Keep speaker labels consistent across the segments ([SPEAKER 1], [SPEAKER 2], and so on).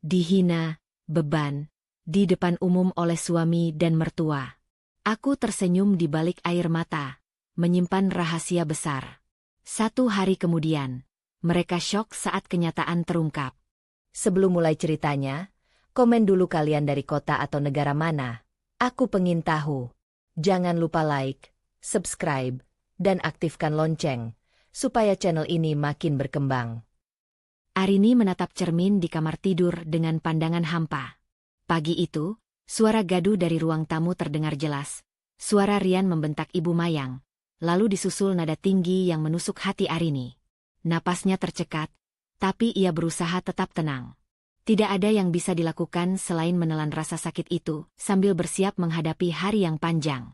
[SPEAKER 1] dihina, beban, di depan umum oleh suami dan mertua. Aku tersenyum di balik air mata, menyimpan rahasia besar. 1 hari kemudian, mereka syok saat kenyataan terungkap.
[SPEAKER 2] Sebelum mulai ceritanya, komen dulu kalian dari kota atau negara mana. Aku pengen tahu. Jangan lupa like, subscribe, dan aktifkan lonceng, supaya channel ini makin berkembang.
[SPEAKER 1] Arini menatap cermin di kamar tidur dengan pandangan hampa. Pagi itu, suara gaduh dari ruang tamu terdengar jelas. Suara Rian membentak Ibu Mayang, lalu disusul nada tinggi yang menusuk hati Arini. Napasnya tercekat, tapi ia berusaha tetap tenang. Tidak ada yang bisa dilakukan selain menelan rasa sakit itu sambil bersiap menghadapi hari yang panjang.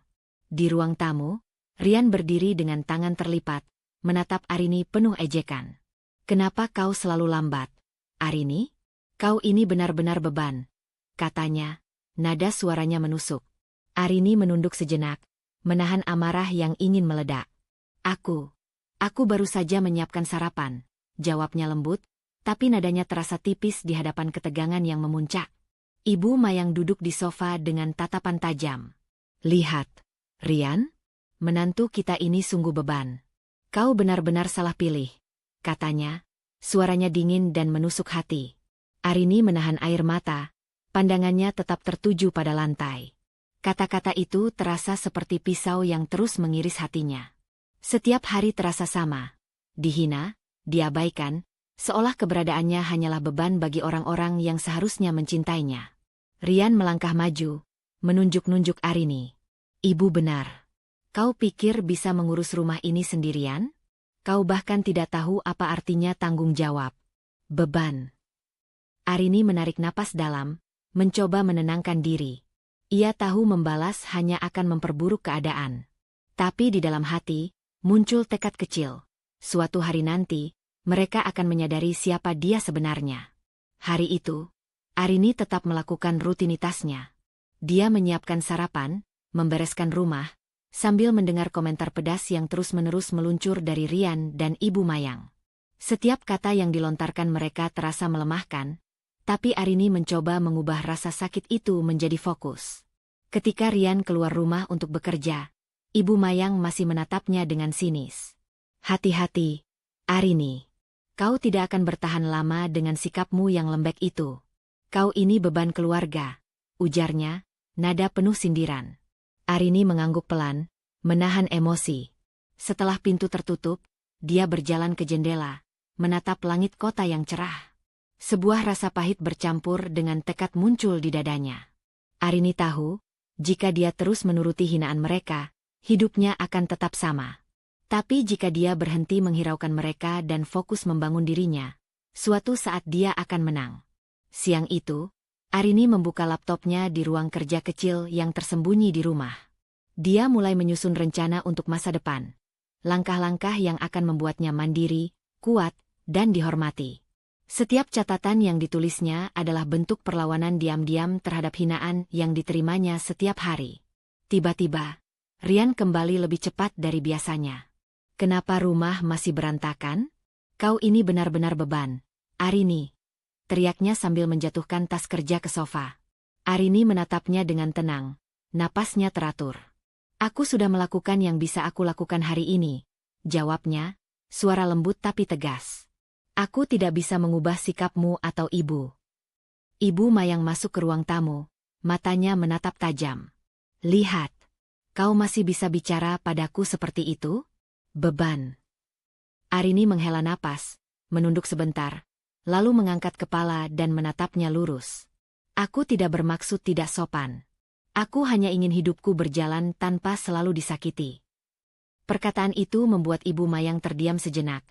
[SPEAKER 1] Di ruang tamu, Rian berdiri dengan tangan terlipat, menatap Arini penuh ejekan. "Kenapa kau selalu lambat, Arini? Kau ini benar-benar beban," katanya, nada suaranya menusuk. Arini menunduk sejenak, menahan amarah yang ingin meledak. Aku baru saja menyiapkan sarapan," jawabnya lembut, tapi nadanya terasa tipis di hadapan ketegangan yang memuncak. Ibu Mayang duduk di sofa dengan tatapan tajam. "Lihat, Rian, menantu kita ini sungguh beban. Kau benar-benar salah pilih," katanya, suaranya dingin dan menusuk hati. Arini menahan air mata, pandangannya tetap tertuju pada lantai. Kata-kata itu terasa seperti pisau yang terus mengiris hatinya. Setiap hari terasa sama. Dihina, diabaikan, seolah keberadaannya hanyalah beban bagi orang-orang yang seharusnya mencintainya. Rian melangkah maju, menunjuk-nunjuk Arini. "Ibu benar. Kau pikir bisa mengurus rumah ini sendirian? Kau bahkan tidak tahu apa artinya tanggung jawab. Beban." Arini menarik napas dalam, mencoba menenangkan diri. Ia tahu membalas hanya akan memperburuk keadaan. Tapi di dalam hati, muncul tekad kecil. Suatu hari nanti, mereka akan menyadari siapa dia sebenarnya. Hari itu, Arini tetap melakukan rutinitasnya. Dia menyiapkan sarapan, membereskan rumah, sambil mendengar komentar pedas yang terus-menerus meluncur dari Rian dan Ibu Mayang. Setiap kata yang dilontarkan mereka terasa melemahkan, tapi Arini mencoba mengubah rasa sakit itu menjadi fokus. Ketika Rian keluar rumah untuk bekerja, Ibu Mayang masih menatapnya dengan sinis. "Hati-hati, Arini. Kau tidak akan bertahan lama dengan sikapmu yang lembek itu. Kau ini beban keluarga," ujarnya, nada penuh sindiran. Arini mengangguk pelan, menahan emosi. Setelah pintu tertutup, dia berjalan ke jendela, menatap langit kota yang cerah. Sebuah rasa pahit bercampur dengan tekad muncul di dadanya. Arini tahu, jika dia terus menuruti hinaan mereka, hidupnya akan tetap sama. Tapi jika dia berhenti menghiraukan mereka dan fokus membangun dirinya, suatu saat dia akan menang. Siang itu, Arini membuka laptopnya di ruang kerja kecil yang tersembunyi di rumah. Dia mulai menyusun rencana untuk masa depan. Langkah-langkah yang akan membuatnya mandiri, kuat, dan dihormati. Setiap catatan yang ditulisnya adalah bentuk perlawanan diam-diam terhadap hinaan yang diterimanya setiap hari. Tiba-tiba, Rian kembali lebih cepat dari biasanya. "Kenapa rumah masih berantakan? Kau ini benar-benar beban, Arini," teriaknya sambil menjatuhkan tas kerja ke sofa. Arini menatapnya dengan tenang, napasnya teratur. "Aku sudah melakukan yang bisa aku lakukan hari ini," jawabnya, suara lembut tapi tegas. "Aku tidak bisa mengubah sikapmu atau ibu." Ibu Mayang masuk ke ruang tamu, matanya menatap tajam. "Lihat, kau masih bisa bicara padaku seperti itu? Beban." Arini menghela napas, menunduk sebentar, lalu mengangkat kepala dan menatapnya lurus. "Aku tidak bermaksud tidak sopan. Aku hanya ingin hidupku berjalan tanpa selalu disakiti." Perkataan itu membuat Ibu Mayang terdiam sejenak.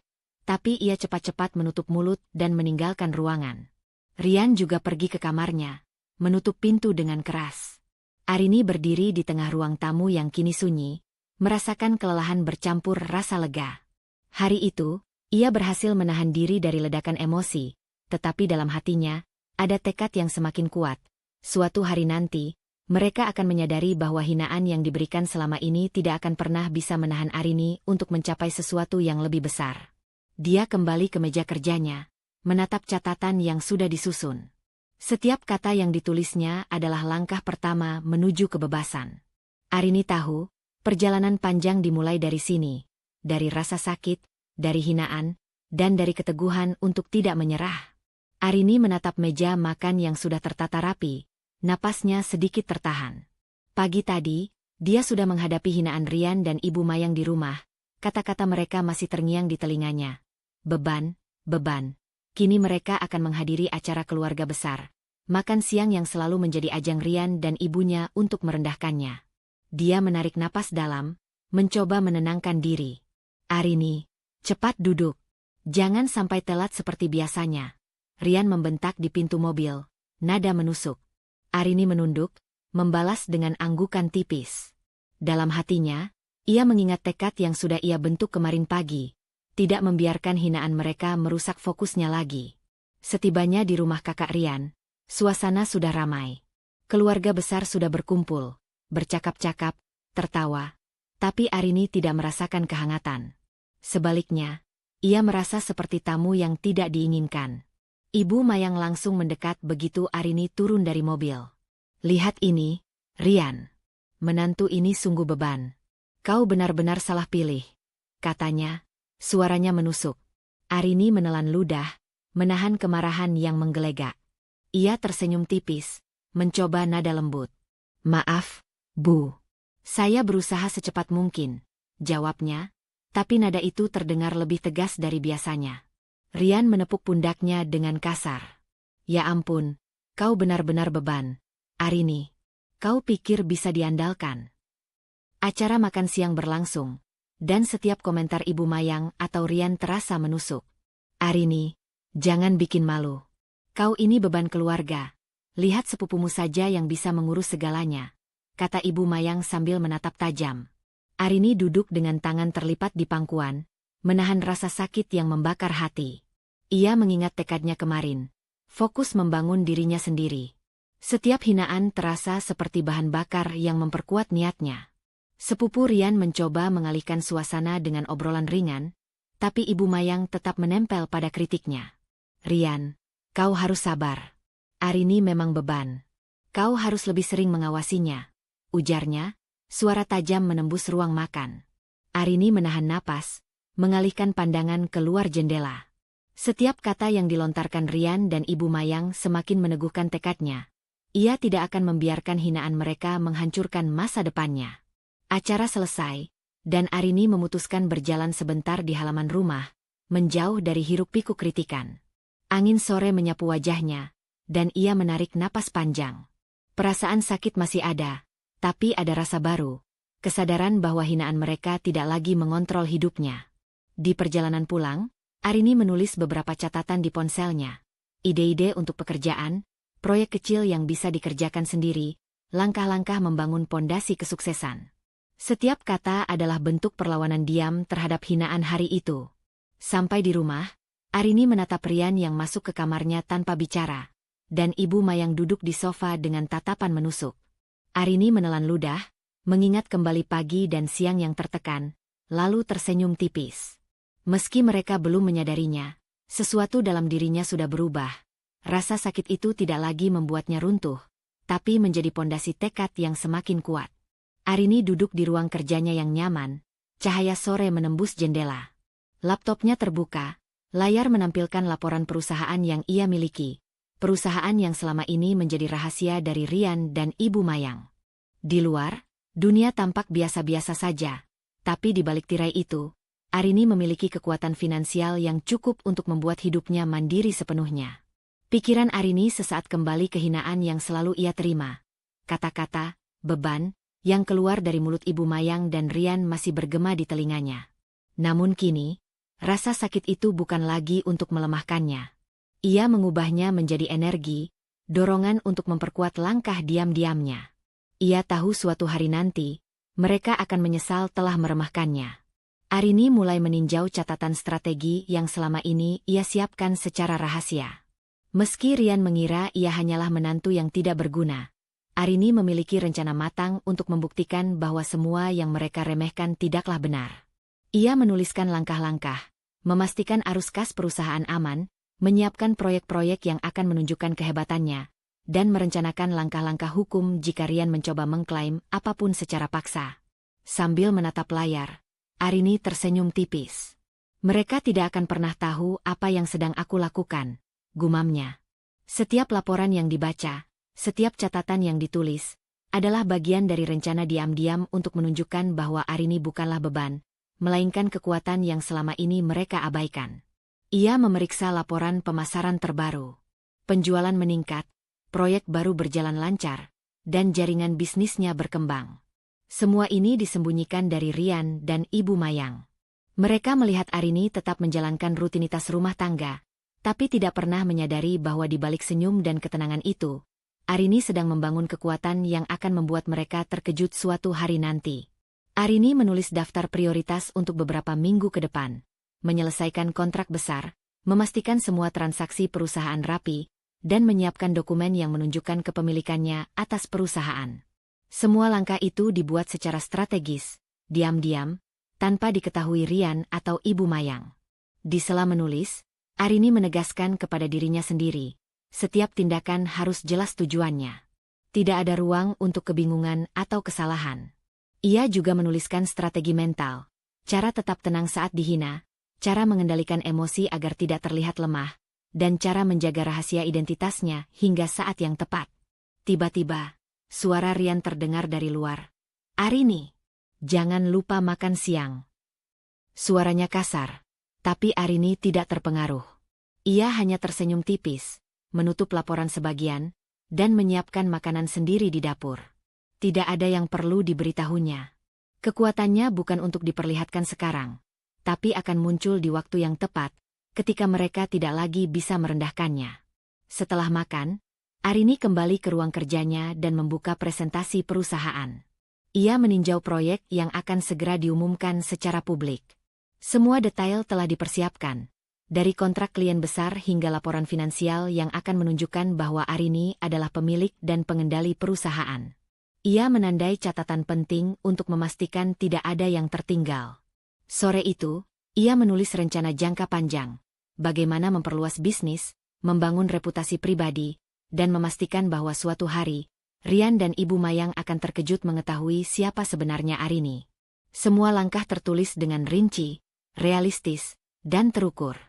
[SPEAKER 1] Tapi ia cepat-cepat menutup mulut dan meninggalkan ruangan. Rian juga pergi ke kamarnya, menutup pintu dengan keras. Arini berdiri di tengah ruang tamu yang kini sunyi, merasakan kelelahan bercampur rasa lega. Hari itu, ia berhasil menahan diri dari ledakan emosi, tetapi dalam hatinya, ada tekad yang semakin kuat. Suatu hari nanti, mereka akan menyadari bahwa hinaan yang diberikan selama ini tidak akan pernah bisa menahan Arini untuk mencapai sesuatu yang lebih besar. Dia kembali ke meja kerjanya, menatap catatan yang sudah disusun. Setiap kata yang ditulisnya adalah langkah pertama menuju kebebasan. Arini tahu, perjalanan panjang dimulai dari sini, dari rasa sakit, dari hinaan, dan dari keteguhan untuk tidak menyerah. Arini menatap meja makan yang sudah tertata rapi, napasnya sedikit tertahan. Pagi tadi, dia sudah menghadapi hinaan Rian dan Ibu Mayang di rumah, kata-kata mereka masih terngiang di telinganya. Beban, beban. Kini mereka akan menghadiri acara keluarga besar. Makan siang yang selalu menjadi ajang Rian dan ibunya untuk merendahkannya. Dia menarik napas dalam, mencoba menenangkan diri. Arini, cepat duduk. Jangan sampai telat seperti biasanya. Rian membentak di pintu mobil, nada menusuk. Arini menunduk, membalas dengan anggukan tipis. Dalam hatinya, ia mengingat tekad yang sudah ia bentuk kemarin pagi. Tidak membiarkan hinaan mereka merusak fokusnya lagi. Setibanya di rumah kakak Rian, suasana sudah ramai. Keluarga besar sudah berkumpul, bercakap-cakap, tertawa. Tapi Arini tidak merasakan kehangatan. Sebaliknya, ia merasa seperti tamu yang tidak diinginkan. Ibu Mayang langsung mendekat begitu Arini turun dari mobil. Lihat ini, Rian. Menantu ini sungguh beban. Kau benar-benar salah pilih, katanya. Suaranya menusuk. Arini menelan ludah, menahan kemarahan yang menggelegak. Ia tersenyum tipis, mencoba nada lembut. Maaf, Bu. Saya berusaha secepat mungkin, jawabnya, tapi nada itu terdengar lebih tegas dari biasanya. Rian menepuk pundaknya dengan kasar. Ya ampun, kau benar-benar beban. Arini, kau pikir bisa diandalkan? Acara makan siang berlangsung. Dan setiap komentar Ibu Mayang atau Rian terasa menusuk. Arini, jangan bikin malu. Kau ini beban keluarga. Lihat sepupumu saja yang bisa mengurus segalanya, kata Ibu Mayang sambil menatap tajam. Arini duduk dengan tangan terlipat di pangkuan, menahan rasa sakit yang membakar hati. Ia mengingat tekadnya kemarin, fokus membangun dirinya sendiri. Setiap hinaan terasa seperti bahan bakar yang memperkuat niatnya. Sepupu Rian mencoba mengalihkan suasana dengan obrolan ringan, tapi Ibu Mayang tetap menempel pada kritiknya. Rian, kau harus sabar. Arini memang beban. Kau harus lebih sering mengawasinya, ujarnya, suara tajam menembus ruang makan. Arini menahan napas, mengalihkan pandangan keluar jendela. Setiap kata yang dilontarkan Rian dan Ibu Mayang semakin meneguhkan tekadnya. Ia tidak akan membiarkan hinaan mereka menghancurkan masa depannya. Acara selesai, dan Arini memutuskan berjalan sebentar di halaman rumah, menjauh dari hiruk-pikuk kritikan. Angin sore menyapu wajahnya, dan ia menarik napas panjang. Perasaan sakit masih ada, tapi ada rasa baru, kesadaran bahwa hinaan mereka tidak lagi mengontrol hidupnya. Di perjalanan pulang, Arini menulis beberapa catatan di ponselnya. Ide-ide untuk pekerjaan, proyek kecil yang bisa dikerjakan sendiri, langkah-langkah membangun pondasi kesuksesan. Setiap kata adalah bentuk perlawanan diam terhadap hinaan hari itu. Sampai di rumah, Arini menatap Rian yang masuk ke kamarnya tanpa bicara, dan Ibu Mayang duduk di sofa dengan tatapan menusuk. Arini menelan ludah, mengingat kembali pagi dan siang yang tertekan, lalu tersenyum tipis. Meski mereka belum menyadarinya, sesuatu dalam dirinya sudah berubah. Rasa sakit itu tidak lagi membuatnya runtuh, tapi menjadi pondasi tekad yang semakin kuat. Arini duduk di ruang kerjanya yang nyaman, cahaya sore menembus jendela. Laptopnya terbuka, layar menampilkan laporan perusahaan yang ia miliki, perusahaan yang selama ini menjadi rahasia dari Rian dan Ibu Mayang. Di luar, dunia tampak biasa-biasa saja, tapi di balik tirai itu, Arini memiliki kekuatan finansial yang cukup untuk membuat hidupnya mandiri sepenuhnya. Pikiran Arini sesaat kembali ke hinaan yang selalu ia terima. Kata-kata, beban, yang keluar dari mulut Ibu Mayang dan Rian masih bergema di telinganya. Namun kini, rasa sakit itu bukan lagi untuk melemahkannya. Ia mengubahnya menjadi energi, dorongan untuk memperkuat langkah diam-diamnya. Ia tahu suatu hari nanti, mereka akan menyesal telah meremehkannya. Arini mulai meninjau catatan strategi yang selama ini ia siapkan secara rahasia. Meski Rian mengira ia hanyalah menantu yang tidak berguna, Arini memiliki rencana matang untuk membuktikan bahwa semua yang mereka remehkan tidaklah benar. Ia menuliskan langkah-langkah, memastikan arus kas perusahaan aman, menyiapkan proyek-proyek yang akan menunjukkan kehebatannya, dan merencanakan langkah-langkah hukum jika Rian mencoba mengklaim apapun secara paksa. Sambil menatap layar, Arini tersenyum tipis. Mereka tidak akan pernah tahu apa yang sedang aku lakukan, gumamnya. Setiap laporan yang dibaca, setiap catatan yang ditulis, adalah bagian dari rencana diam-diam untuk menunjukkan bahwa Arini bukanlah beban, melainkan kekuatan yang selama ini mereka abaikan. Ia memeriksa laporan pemasaran terbaru. Penjualan meningkat, proyek baru berjalan lancar, dan jaringan bisnisnya berkembang. Semua ini disembunyikan dari Rian dan Ibu Mayang. Mereka melihat Arini tetap menjalankan rutinitas rumah tangga, tapi tidak pernah menyadari bahwa di balik senyum dan ketenangan itu, Arini sedang membangun kekuatan yang akan membuat mereka terkejut suatu hari nanti. Arini menulis daftar prioritas untuk beberapa minggu ke depan, menyelesaikan kontrak besar, memastikan semua transaksi perusahaan rapi, dan menyiapkan dokumen yang menunjukkan kepemilikannya atas perusahaan. Semua langkah itu dibuat secara strategis, diam-diam, tanpa diketahui Rian atau Ibu Mayang. Di sela menulis, Arini menegaskan kepada dirinya sendiri, setiap tindakan harus jelas tujuannya. Tidak ada ruang untuk kebingungan atau kesalahan. Ia juga menuliskan strategi mental, cara tetap tenang saat dihina, cara mengendalikan emosi agar tidak terlihat lemah, dan cara menjaga rahasia identitasnya hingga saat yang tepat. Tiba-tiba, suara Rian terdengar dari luar. "Arini, jangan lupa makan siang." Suaranya kasar, tapi Arini tidak terpengaruh. Ia hanya tersenyum tipis, menutup laporan sebagian, dan menyiapkan makanan sendiri di dapur. Tidak ada yang perlu diberitahunya. Kekuatannya bukan untuk diperlihatkan sekarang, tapi akan muncul di waktu yang tepat, ketika mereka tidak lagi bisa merendahkannya. Setelah makan, Arini kembali ke ruang kerjanya dan membuka presentasi perusahaan. Ia meninjau proyek yang akan segera diumumkan secara publik. Semua detail telah dipersiapkan, dari kontrak klien besar hingga laporan finansial yang akan menunjukkan bahwa Arini adalah pemilik dan pengendali perusahaan. Ia menandai catatan penting untuk memastikan tidak ada yang tertinggal. Sore itu, ia menulis rencana jangka panjang, bagaimana memperluas bisnis, membangun reputasi pribadi, dan memastikan bahwa suatu hari, Rian dan Ibu Mayang akan terkejut mengetahui siapa sebenarnya Arini. Semua langkah tertulis dengan rinci, realistis, dan terukur.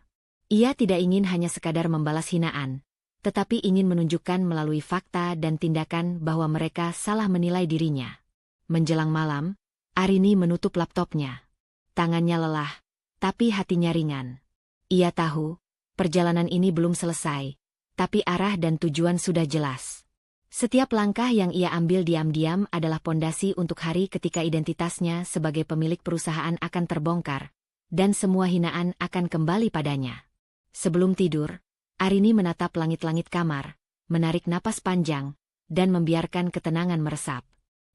[SPEAKER 1] Ia tidak ingin hanya sekadar membalas hinaan, tetapi ingin menunjukkan melalui fakta dan tindakan bahwa mereka salah menilai dirinya. Menjelang malam, Arini menutup laptopnya. Tangannya lelah, tapi hatinya ringan. Ia tahu, perjalanan ini belum selesai, tapi arah dan tujuan sudah jelas. Setiap langkah yang ia ambil diam-diam adalah pondasi untuk hari ketika identitasnya sebagai pemilik perusahaan akan terbongkar, dan semua hinaan akan kembali padanya. Sebelum tidur, Arini menatap langit-langit kamar, menarik napas panjang, dan membiarkan ketenangan meresap.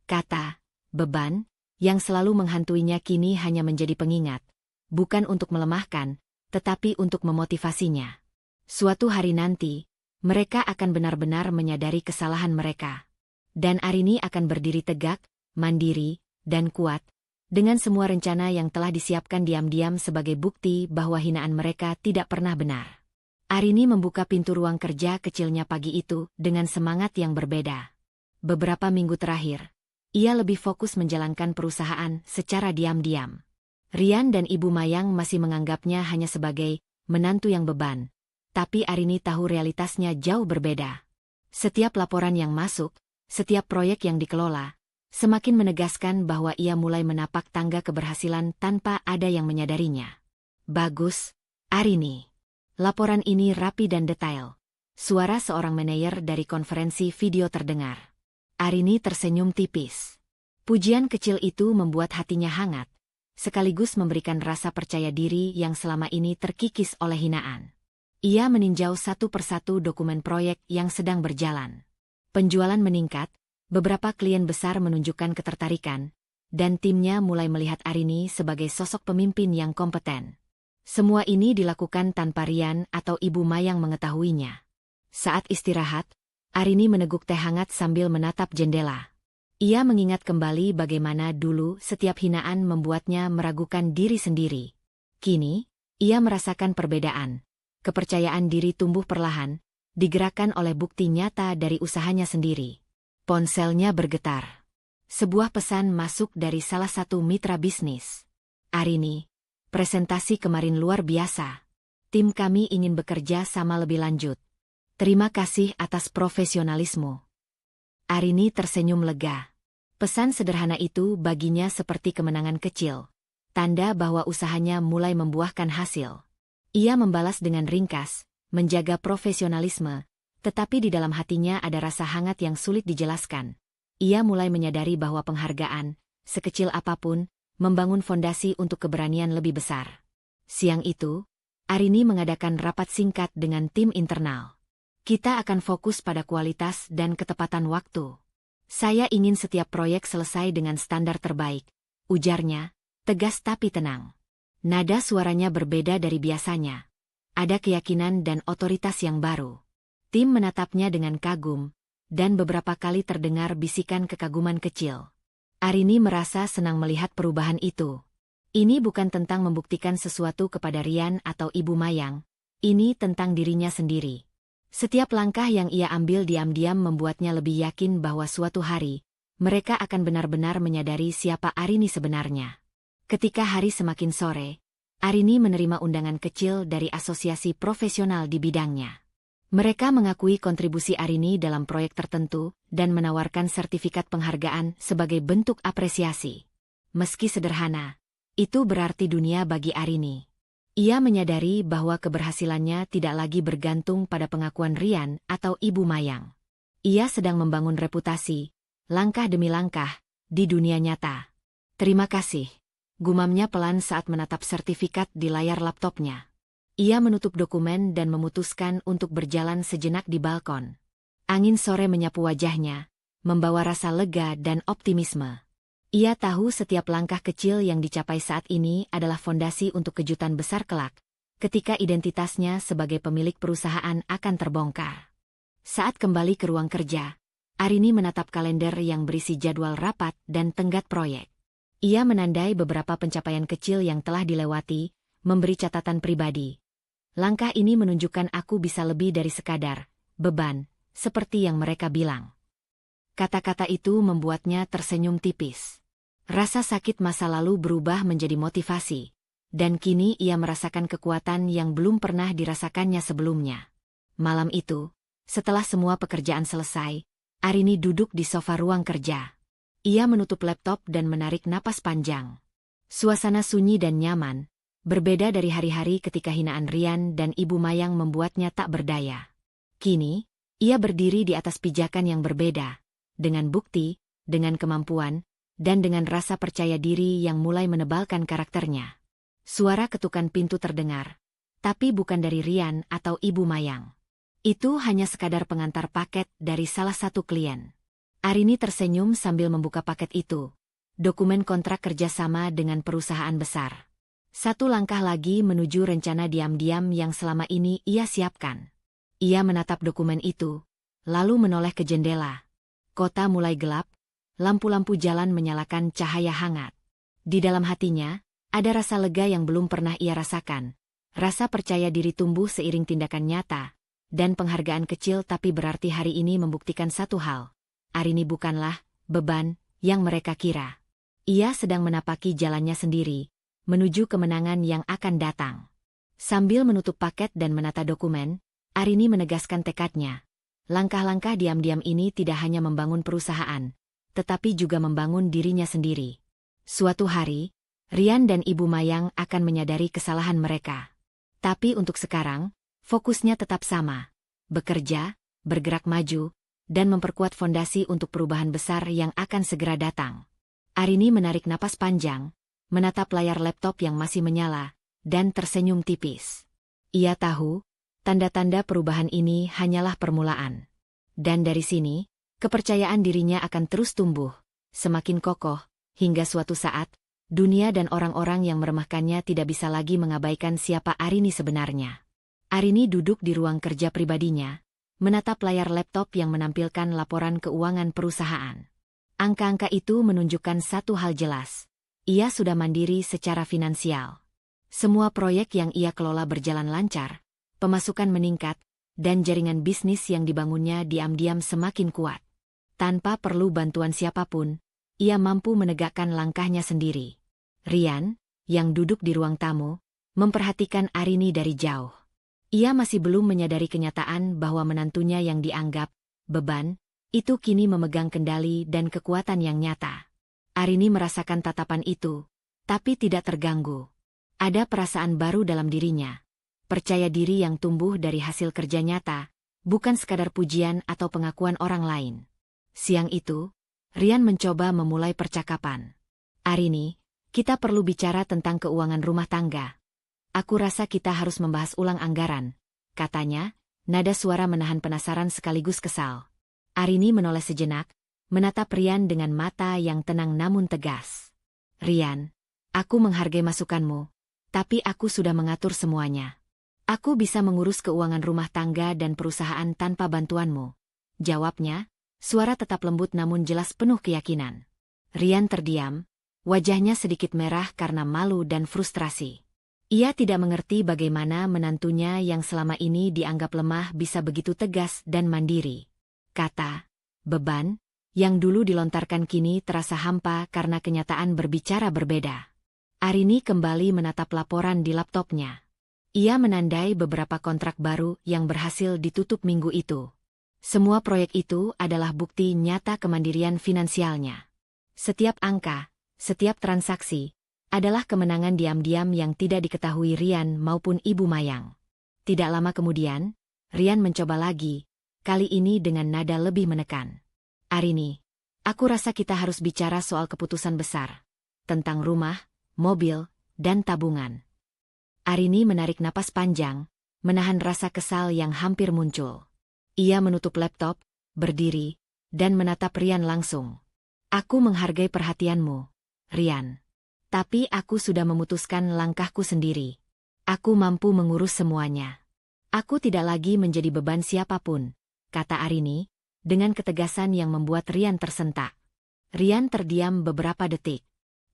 [SPEAKER 1] Kata, beban, yang selalu menghantuinya kini hanya menjadi pengingat, bukan untuk melemahkan, tetapi untuk memotivasinya. Suatu hari nanti, mereka akan benar-benar menyadari kesalahan mereka. Dan Arini akan berdiri tegak, mandiri, dan kuat, dengan semua rencana yang telah disiapkan diam-diam sebagai bukti bahwa hinaan mereka tidak pernah benar. Arini membuka pintu ruang kerja kecilnya pagi itu dengan semangat yang berbeda. Beberapa minggu terakhir, ia lebih fokus menjalankan perusahaan secara diam-diam. Rian dan Ibu Mayang masih menganggapnya hanya sebagai menantu yang beban, tapi Arini tahu realitasnya jauh berbeda. Setiap laporan yang masuk, setiap proyek yang dikelola, semakin menegaskan bahwa ia mulai menapak tangga keberhasilan tanpa ada yang menyadarinya. Bagus, Arini. Laporan ini rapi dan detail. Suara seorang manajer dari konferensi video terdengar. Arini tersenyum tipis. Pujian kecil itu membuat hatinya hangat, sekaligus memberikan rasa percaya diri yang selama ini terkikis oleh hinaan. Ia meninjau satu persatu dokumen proyek yang sedang berjalan. Penjualan meningkat, beberapa klien besar menunjukkan ketertarikan, dan timnya mulai melihat Arini sebagai sosok pemimpin yang kompeten. Semua ini dilakukan tanpa Rian atau Ibu Mayang mengetahuinya. Saat istirahat, Arini meneguk teh hangat sambil menatap jendela. Ia mengingat kembali bagaimana dulu setiap hinaan membuatnya meragukan diri sendiri. Kini, ia merasakan perbedaan, kepercayaan diri tumbuh perlahan, digerakkan oleh bukti nyata dari usahanya sendiri. Ponselnya bergetar. Sebuah pesan masuk dari salah satu mitra bisnis. "Arini, presentasi kemarin luar biasa. Tim kami ingin bekerja sama lebih lanjut. Terima kasih atas profesionalisme." Arini tersenyum lega. Pesan sederhana itu baginya seperti kemenangan kecil, tanda bahwa usahanya mulai membuahkan hasil. Ia membalas dengan ringkas, menjaga profesionalisme, tetapi di dalam hatinya ada rasa hangat yang sulit dijelaskan. Ia mulai menyadari bahwa penghargaan, sekecil apapun, membangun fondasi untuk keberanian lebih besar. Siang itu, Arini mengadakan rapat singkat dengan tim internal. "Kita akan fokus pada kualitas dan ketepatan waktu. Saya ingin setiap proyek selesai dengan standar terbaik," ujarnya, tegas tapi tenang. Nada suaranya berbeda dari biasanya. Ada keyakinan dan otoritas yang baru. Tim menatapnya dengan kagum, dan beberapa kali terdengar bisikan kekaguman kecil. Arini merasa senang melihat perubahan itu. Ini bukan tentang membuktikan sesuatu kepada Rian atau Ibu Mayang, ini tentang dirinya sendiri. Setiap langkah yang ia ambil diam-diam membuatnya lebih yakin bahwa suatu hari, mereka akan benar-benar menyadari siapa Arini sebenarnya. Ketika hari semakin sore, Arini menerima undangan kecil dari asosiasi profesional di bidangnya. Mereka mengakui kontribusi Arini dalam proyek tertentu dan menawarkan sertifikat penghargaan sebagai bentuk apresiasi. Meski sederhana, itu berarti dunia bagi Arini. Ia menyadari bahwa keberhasilannya tidak lagi bergantung pada pengakuan Rian atau Ibu Mayang. Ia sedang membangun reputasi, langkah demi langkah, di dunia nyata. "Terima kasih," gumamnya pelan saat menatap sertifikat di layar laptopnya. Ia menutup dokumen dan memutuskan untuk berjalan sejenak di balkon. Angin sore menyapu wajahnya, membawa rasa lega dan optimisme. Ia tahu setiap langkah kecil yang dicapai saat ini adalah fondasi untuk kejutan besar kelak, ketika identitasnya sebagai pemilik perusahaan akan terbongkar. Saat kembali ke ruang kerja, Arini menatap kalender yang berisi jadwal rapat dan tenggat proyek. Ia menandai beberapa pencapaian kecil yang telah dilewati, memberi catatan pribadi. "Langkah ini menunjukkan aku bisa lebih dari sekadar beban, seperti yang mereka bilang." Kata-kata itu membuatnya tersenyum tipis. Rasa sakit masa lalu berubah menjadi motivasi, dan kini ia merasakan kekuatan yang belum pernah dirasakannya sebelumnya. Malam itu, setelah semua pekerjaan selesai, Arini duduk di sofa ruang kerja. Ia menutup laptop dan menarik napas panjang. Suasana sunyi dan nyaman, berbeda dari hari-hari ketika hinaan Rian dan Ibu Mayang membuatnya tak berdaya. Kini, ia berdiri di atas pijakan yang berbeda, dengan bukti, dengan kemampuan, dan dengan rasa percaya diri yang mulai menebalkan karakternya. Suara ketukan pintu terdengar, tapi bukan dari Rian atau Ibu Mayang. Itu hanya sekadar pengantar paket dari salah satu klien. Arini tersenyum sambil membuka paket itu. Dokumen kontrak kerjasama dengan perusahaan besar. Satu langkah lagi menuju rencana diam-diam yang selama ini ia siapkan. Ia menatap dokumen itu, lalu menoleh ke jendela. Kota mulai gelap. Lampu-lampu jalan menyalakan cahaya hangat. Di dalam hatinya, ada rasa lega yang belum pernah ia rasakan. Rasa percaya diri tumbuh seiring tindakan nyata, dan penghargaan kecil tapi berarti hari ini membuktikan satu hal. Arini bukanlah beban yang mereka kira. Ia sedang menapaki jalannya sendiri, menuju kemenangan yang akan datang. Sambil menutup paket dan menata dokumen, Arini menegaskan tekadnya. Langkah-langkah diam-diam ini tidak hanya membangun perusahaan, tetapi juga membangun dirinya sendiri. Suatu hari, Rian dan Ibu Mayang akan menyadari kesalahan mereka. Tapi untuk sekarang, fokusnya tetap sama. Bekerja, bergerak maju, dan memperkuat fondasi untuk perubahan besar yang akan segera datang. Arini menarik napas panjang, menatap layar laptop yang masih menyala, dan tersenyum tipis. Ia tahu, tanda-tanda perubahan ini hanyalah permulaan. Dan dari sini, kepercayaan dirinya akan terus tumbuh, semakin kokoh, hingga suatu saat, dunia dan orang-orang yang meremehkannya tidak bisa lagi mengabaikan siapa Arini sebenarnya. Arini duduk di ruang kerja pribadinya, menatap layar laptop yang menampilkan laporan keuangan perusahaan. Angka-angka itu menunjukkan satu hal jelas. Ia sudah mandiri secara finansial. Semua proyek yang ia kelola berjalan lancar, pemasukan meningkat, dan jaringan bisnis yang dibangunnya diam-diam semakin kuat. Tanpa perlu bantuan siapapun, ia mampu menegakkan langkahnya sendiri. Rian, yang duduk di ruang tamu, memperhatikan Arini dari jauh. Ia masih belum menyadari kenyataan bahwa menantunya yang dianggap beban, itu kini memegang kendali dan kekuatan yang nyata. Arini merasakan tatapan itu, tapi tidak terganggu. Ada perasaan baru dalam dirinya. Percaya diri yang tumbuh dari hasil kerja nyata, bukan sekadar pujian atau pengakuan orang lain. Siang itu, Rian mencoba memulai percakapan. Arini, kita perlu bicara tentang keuangan rumah tangga. Aku rasa kita harus membahas ulang anggaran, katanya, nada suara menahan penasaran sekaligus kesal. Arini menoleh sejenak, menatap Rian dengan mata yang tenang namun tegas. Rian, aku menghargai masukanmu, tapi aku sudah mengatur semuanya. Aku bisa mengurus keuangan rumah tangga dan perusahaan tanpa bantuanmu. Jawabnya, suara tetap lembut namun jelas penuh keyakinan. Rian terdiam, wajahnya sedikit merah karena malu dan frustrasi. Ia tidak mengerti bagaimana menantunya yang selama ini dianggap lemah bisa begitu tegas dan mandiri. Kata, beban, yang dulu dilontarkan kini terasa hampa karena kenyataan berbicara berbeda. Arini kembali menatap laporan di laptopnya. Ia menandai beberapa kontrak baru yang berhasil ditutup minggu itu. Semua proyek itu adalah bukti nyata kemandirian finansialnya. Setiap angka, setiap transaksi, adalah kemenangan diam-diam yang tidak diketahui Rian maupun Ibu Mayang. Tidak lama kemudian, Rian mencoba lagi, kali ini dengan nada lebih menekan. Arini, aku rasa kita harus bicara soal keputusan besar. Tentang rumah, mobil, dan tabungan. Arini menarik napas panjang, menahan rasa kesal yang hampir muncul. Ia menutup laptop, berdiri, dan menatap Rian langsung. Aku menghargai perhatianmu, Rian. Tapi aku sudah memutuskan langkahku sendiri. Aku mampu mengurus semuanya. Aku tidak lagi menjadi beban siapapun, kata Arini, dengan ketegasan yang membuat Rian tersentak. Rian terdiam beberapa detik.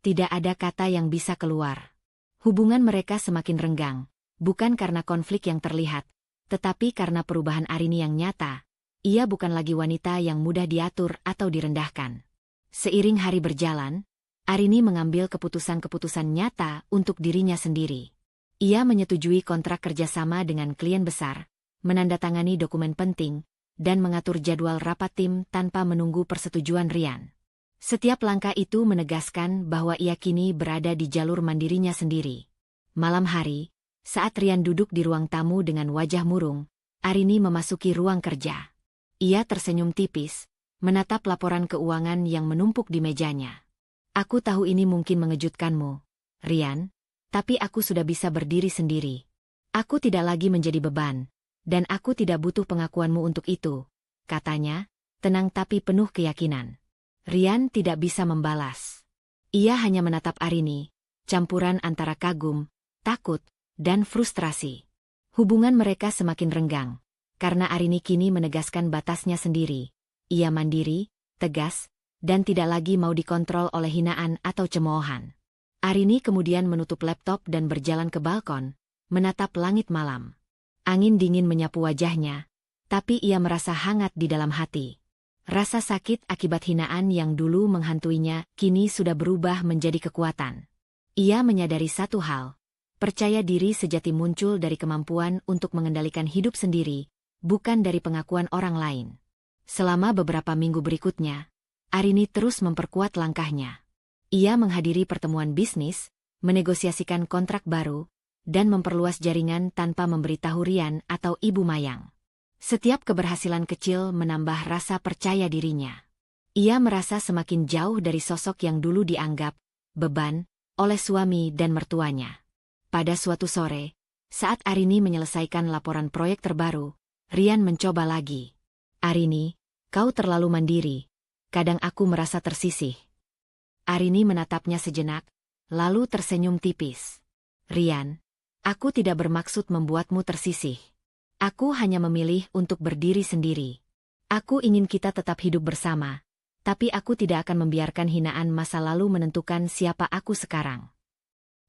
[SPEAKER 1] Tidak ada kata yang bisa keluar. Hubungan mereka semakin renggang, bukan karena konflik yang terlihat, tetapi karena perubahan Arini yang nyata. Ia bukan lagi wanita yang mudah diatur atau direndahkan. Seiring hari berjalan, Arini mengambil keputusan-keputusan nyata untuk dirinya sendiri. Ia menyetujui kontrak kerjasama dengan klien besar, menandatangani dokumen penting, dan mengatur jadwal rapat tim tanpa menunggu persetujuan Rian. Setiap langkah itu menegaskan bahwa ia kini berada di jalur mandirinya sendiri. Malam hari, saat Rian duduk di ruang tamu dengan wajah murung, Arini memasuki ruang kerja. Ia tersenyum tipis, menatap laporan keuangan yang menumpuk di mejanya. Aku tahu ini mungkin mengejutkanmu, Rian, tapi aku sudah bisa berdiri sendiri. Aku tidak lagi menjadi beban, dan aku tidak butuh pengakuanmu untuk itu, katanya, tenang tapi penuh keyakinan. Rian tidak bisa membalas. Ia hanya menatap Arini, campuran antara kagum, takut, dan frustrasi. Hubungan mereka semakin renggang, karena Arini kini menegaskan batasnya sendiri. Ia mandiri, tegas, dan tidak lagi mau dikontrol oleh hinaan atau cemoohan. Arini kemudian menutup laptop dan berjalan ke balkon, menatap langit malam. Angin dingin menyapu wajahnya, tapi ia merasa hangat di dalam hati. Rasa sakit akibat hinaan yang dulu menghantuinya kini sudah berubah menjadi kekuatan. Ia menyadari satu hal, percaya diri sejati muncul dari kemampuan untuk mengendalikan hidup sendiri, bukan dari pengakuan orang lain. Selama beberapa minggu berikutnya, Arini terus memperkuat langkahnya. Ia menghadiri pertemuan bisnis, menegosiasikan kontrak baru, dan memperluas jaringan tanpa memberitahu Rian atau Ibu Mayang. Setiap keberhasilan kecil menambah rasa percaya dirinya. Ia merasa semakin jauh dari sosok yang dulu dianggap beban oleh suami dan mertuanya. Pada suatu sore, saat Arini menyelesaikan laporan proyek terbaru, Rian mencoba lagi. Arini, kau terlalu mandiri. Kadang aku merasa tersisih. Arini menatapnya sejenak, lalu tersenyum tipis. Rian, aku tidak bermaksud membuatmu tersisih. Aku hanya memilih untuk berdiri sendiri. Aku ingin kita tetap hidup bersama, tapi aku tidak akan membiarkan hinaan masa lalu menentukan siapa aku sekarang.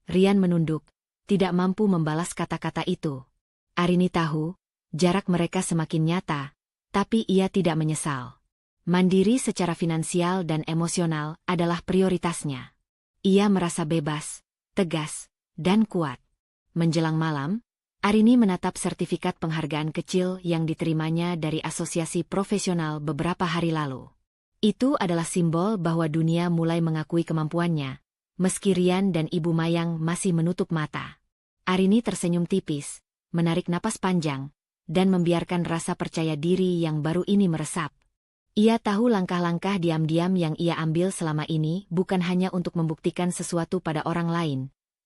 [SPEAKER 1] Rian menunduk, tidak mampu membalas kata-kata itu. Arini tahu, jarak mereka semakin nyata, tapi ia tidak menyesal. Mandiri secara finansial dan emosional adalah prioritasnya. Ia merasa bebas, tegas, dan kuat. Menjelang malam, Arini menatap sertifikat penghargaan kecil yang diterimanya dari asosiasi profesional beberapa hari lalu. Itu adalah simbol bahwa dunia mulai mengakui kemampuannya, meski Rian dan Ibu Mayang masih menutup mata. Arini tersenyum tipis, menarik napas panjang, dan membiarkan rasa percaya diri yang baru ini meresap. Ia tahu langkah-langkah diam-diam yang ia ambil selama ini bukan hanya untuk membuktikan sesuatu pada orang lain,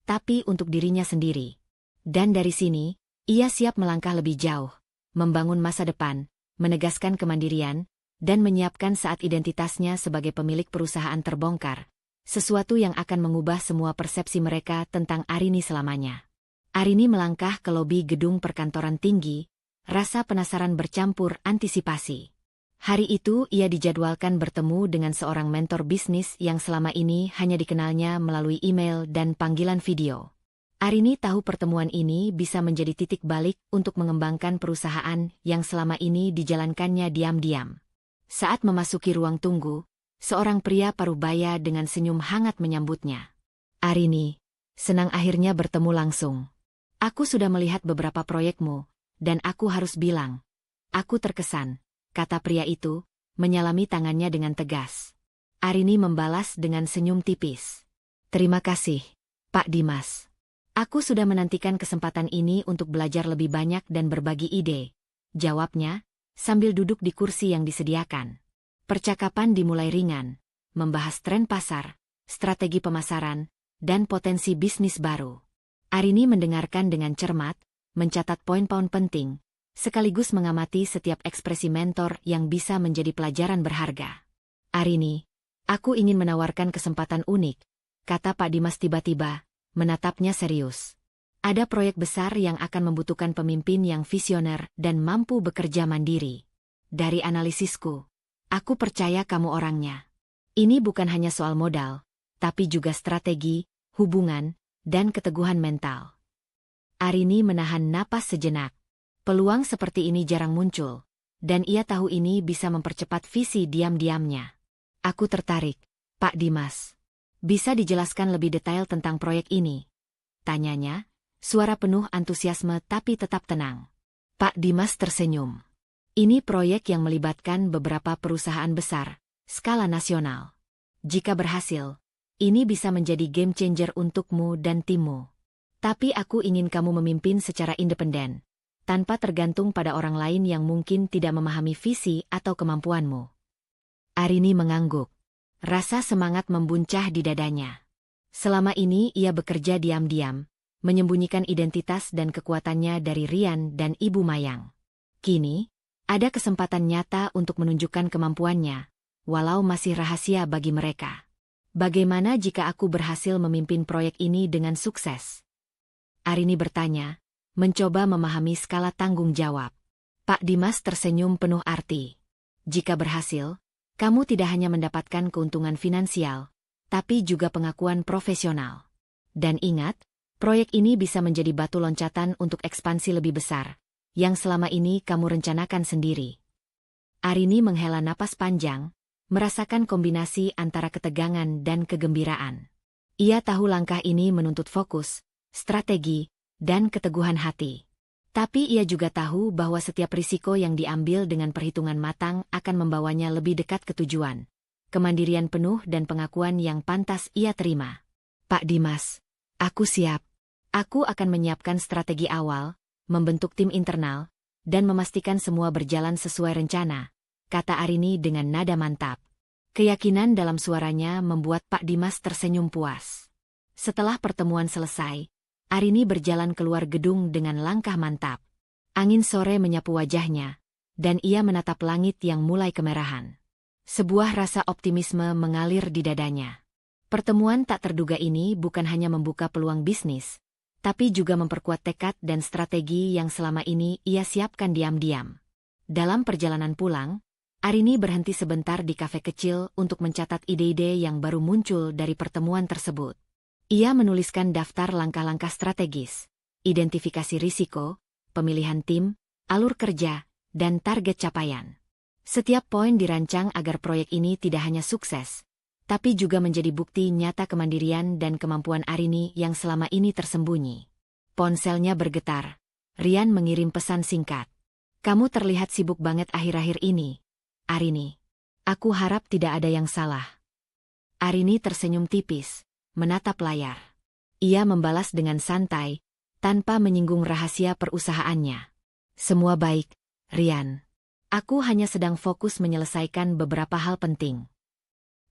[SPEAKER 1] tapi untuk dirinya sendiri. Dan dari sini, ia siap melangkah lebih jauh, membangun masa depan, menegaskan kemandirian, dan menyiapkan saat identitasnya sebagai pemilik perusahaan terbongkar, sesuatu yang akan mengubah semua persepsi mereka tentang Arini selamanya. Arini melangkah ke lobi gedung perkantoran tinggi, rasa penasaran bercampur antisipasi. Hari itu ia dijadwalkan bertemu dengan seorang mentor bisnis yang selama ini hanya dikenalnya melalui email dan panggilan video. Arini tahu pertemuan ini bisa menjadi titik balik untuk mengembangkan perusahaan yang selama ini dijalankannya diam-diam. Saat memasuki ruang tunggu, seorang pria parubaya dengan senyum hangat menyambutnya. "Arini, senang akhirnya bertemu langsung. Aku sudah melihat beberapa proyekmu, dan aku harus bilang, aku terkesan," kata pria itu, menyalami tangannya dengan tegas. Arini membalas dengan senyum tipis. "Terima kasih, Pak Dimas. Aku sudah menantikan kesempatan ini untuk belajar lebih banyak dan berbagi ide," jawabnya, sambil duduk di kursi yang disediakan. Percakapan dimulai ringan, membahas tren pasar, strategi pemasaran, dan potensi bisnis baru. Arini mendengarkan dengan cermat, mencatat poin-poin penting, sekaligus mengamati setiap ekspresi mentor yang bisa menjadi pelajaran berharga. "Arini, aku ingin menawarkan kesempatan unik," kata Pak Dimas tiba-tiba, menatapnya serius. "Ada proyek besar yang akan membutuhkan pemimpin yang visioner dan mampu bekerja mandiri. Dari analisisku, aku percaya kamu orangnya. Ini bukan hanya soal modal, tapi juga strategi, hubungan, dan keteguhan mental." Arini menahan napas sejenak. Peluang seperti ini jarang muncul, dan ia tahu ini bisa mempercepat visi diam-diamnya. "Aku tertarik, Pak Dimas. Bisa dijelaskan lebih detail tentang proyek ini?" tanyanya, suara penuh antusiasme tapi tetap tenang. Pak Dimas tersenyum. "Ini proyek yang melibatkan beberapa perusahaan besar, skala nasional. Jika berhasil, ini bisa menjadi game changer untukmu dan timmu. Tapi aku ingin kamu memimpin secara independen, tanpa tergantung pada orang lain yang mungkin tidak memahami visi atau kemampuanmu." Arini mengangguk. Rasa semangat membuncah di dadanya. Selama ini ia bekerja diam-diam, menyembunyikan identitas dan kekuatannya dari Rian dan Ibu Mayang. Kini, ada kesempatan nyata untuk menunjukkan kemampuannya, walau masih rahasia bagi mereka. "Bagaimana jika aku berhasil memimpin proyek ini dengan sukses?" Arini bertanya, mencoba memahami skala tanggung jawab. Pak Dimas tersenyum penuh arti. "Jika berhasil, kamu tidak hanya mendapatkan keuntungan finansial, tapi juga pengakuan profesional. Dan ingat, proyek ini bisa menjadi batu loncatan untuk ekspansi lebih besar, yang selama ini kamu rencanakan sendiri." Arini menghela napas panjang, merasakan kombinasi antara ketegangan dan kegembiraan. Ia tahu langkah ini menuntut fokus, strategi, dan keteguhan hati. Tapi ia juga tahu bahwa setiap risiko yang diambil dengan perhitungan matang akan membawanya lebih dekat ke tujuan. Kemandirian penuh dan pengakuan yang pantas ia terima. "Pak Dimas, aku siap. Aku akan menyiapkan strategi awal, membentuk tim internal, dan memastikan semua berjalan sesuai rencana," kata Arini dengan nada mantap. Keyakinan dalam suaranya membuat Pak Dimas tersenyum puas. Setelah pertemuan selesai, Arini berjalan keluar gedung dengan langkah mantap. Angin sore menyapu wajahnya, dan ia menatap langit yang mulai kemerahan. Sebuah rasa optimisme mengalir di dadanya. Pertemuan tak terduga ini bukan hanya membuka peluang bisnis, tapi juga memperkuat tekad dan strategi yang selama ini ia siapkan diam-diam. Dalam perjalanan pulang, Arini berhenti sebentar di kafe kecil untuk mencatat ide-ide yang baru muncul dari pertemuan tersebut. Ia menuliskan daftar langkah-langkah strategis, identifikasi risiko, pemilihan tim, alur kerja, dan target capaian. Setiap poin dirancang agar proyek ini tidak hanya sukses, tapi juga menjadi bukti nyata kemandirian dan kemampuan Arini yang selama ini tersembunyi. Ponselnya bergetar. Rian mengirim pesan singkat. "Kamu terlihat sibuk banget akhir-akhir ini, Arini. Aku harap tidak ada yang salah." Arini tersenyum tipis, menatap layar. Ia membalas dengan santai, tanpa menyinggung rahasia perusahaannya. "Semua baik, Rian. Aku hanya sedang fokus menyelesaikan beberapa hal penting."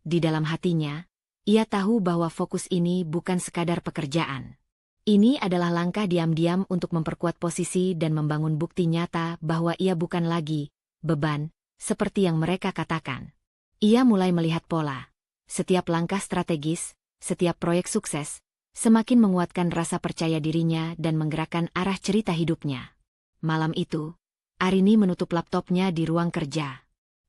[SPEAKER 1] Di dalam hatinya, ia tahu bahwa fokus ini bukan sekadar pekerjaan. Ini adalah langkah diam-diam untuk memperkuat posisi dan membangun bukti nyata bahwa ia bukan lagi beban, seperti yang mereka katakan. Ia mulai melihat pola. Setiap langkah strategis, setiap proyek sukses, semakin menguatkan rasa percaya dirinya dan menggerakkan arah cerita hidupnya. Malam itu, Arini menutup laptopnya di ruang kerja.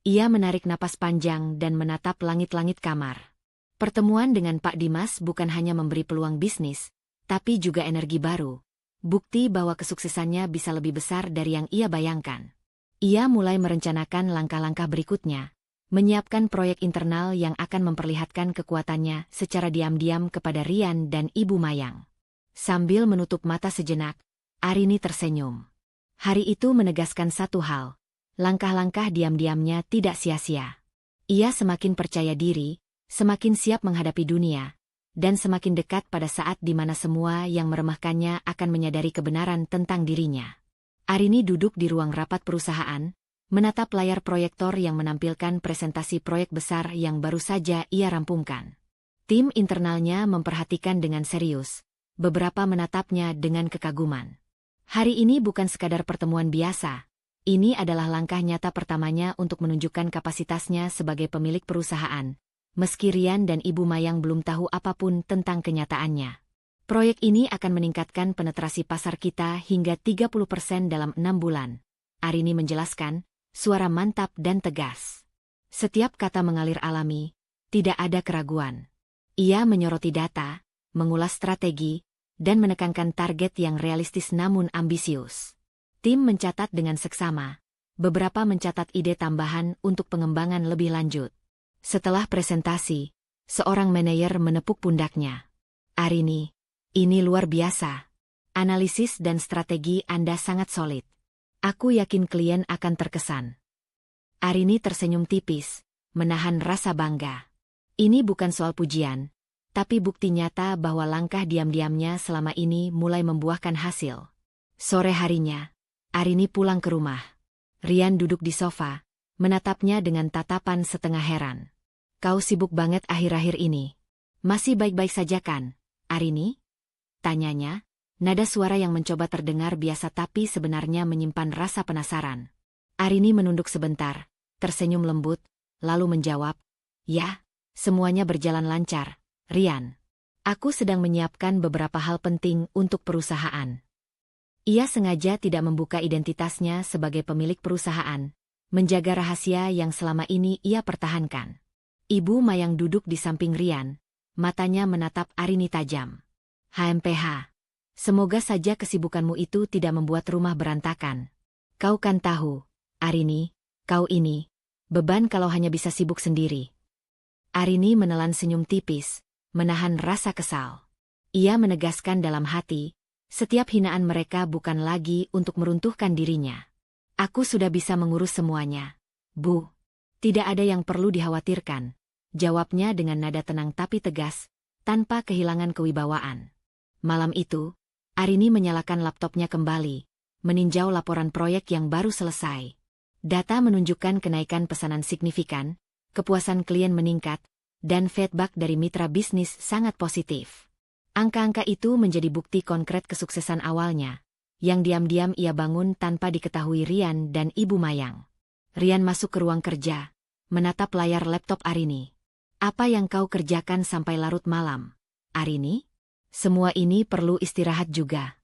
[SPEAKER 1] Ia menarik napas panjang dan menatap langit-langit kamar. Pertemuan dengan Pak Dimas bukan hanya memberi peluang bisnis, tapi juga energi baru. Bukti bahwa kesuksesannya bisa lebih besar dari yang ia bayangkan. Ia mulai merencanakan langkah-langkah berikutnya, menyiapkan proyek internal yang akan memperlihatkan kekuatannya secara diam-diam kepada Rian dan Ibu Mayang. Sambil menutup mata sejenak, Arini tersenyum. Hari itu menegaskan satu hal, langkah-langkah diam-diamnya tidak sia-sia. Ia semakin percaya diri, semakin siap menghadapi dunia, dan semakin dekat pada saat di mana semua yang meremehkannya akan menyadari kebenaran tentang dirinya. Arini duduk di ruang rapat perusahaan, menatap layar proyektor yang menampilkan presentasi proyek besar yang baru saja ia rampungkan. Tim internalnya memperhatikan dengan serius, beberapa menatapnya dengan kekaguman. Hari ini bukan sekadar pertemuan biasa, ini adalah langkah nyata pertamanya untuk menunjukkan kapasitasnya sebagai pemilik perusahaan, meski Rian dan Ibu Mayang belum tahu apapun tentang kenyataannya. Proyek ini akan meningkatkan penetrasi pasar kita hingga 30% dalam 6 bulan. Arini menjelaskan, suara mantap dan tegas. Setiap kata mengalir alami, tidak ada keraguan. Ia menyoroti data, mengulas strategi, dan menekankan target yang realistis namun ambisius. Tim mencatat dengan seksama. Beberapa mencatat ide tambahan untuk pengembangan lebih lanjut. Setelah presentasi, seorang manajer menepuk pundaknya. "Arini, ini luar biasa. Analisis dan strategi Anda sangat solid. Aku yakin klien akan terkesan." Arini tersenyum tipis, menahan rasa bangga. Ini bukan soal pujian, tapi bukti nyata bahwa langkah diam-diamnya selama ini mulai membuahkan hasil. Sore harinya, Arini pulang ke rumah. Rian duduk di sofa, menatapnya dengan tatapan setengah heran. "Kau sibuk banget akhir-akhir ini. Masih baik-baik saja kan, Arini?" tanyanya. Nada suara yang mencoba terdengar biasa tapi sebenarnya menyimpan rasa penasaran. Arini menunduk sebentar, tersenyum lembut, lalu menjawab, "Ya, semuanya berjalan lancar, Rian. Aku sedang menyiapkan beberapa hal penting untuk perusahaan." Ia sengaja tidak membuka identitasnya sebagai pemilik perusahaan, menjaga rahasia yang selama ini ia pertahankan. Ibu Mayang duduk di samping Rian, matanya menatap Arini tajam. "HMPH. Semoga saja kesibukanmu itu tidak membuat rumah berantakan. Kau kan tahu, Arini, kau ini, beban kalau hanya bisa sibuk sendiri." Arini menelan senyum tipis, menahan rasa kesal. Ia menegaskan dalam hati, setiap hinaan mereka bukan lagi untuk meruntuhkan dirinya. "Aku sudah bisa mengurus semuanya, Bu. Tidak ada yang perlu dikhawatirkan," jawabnya dengan nada tenang tapi tegas, tanpa kehilangan kewibawaan. Malam itu, Arini menyalakan laptopnya kembali, meninjau laporan proyek yang baru selesai. Data menunjukkan kenaikan pesanan signifikan, kepuasan klien meningkat, dan feedback dari mitra bisnis sangat positif. Angka-angka itu menjadi bukti konkret kesuksesan awalnya, yang diam-diam ia bangun tanpa diketahui Rian dan Ibu Mayang. Rian masuk ke ruang kerja, menatap layar laptop Arini. "Apa yang kau kerjakan sampai larut malam, Arini? Semua ini perlu istirahat juga."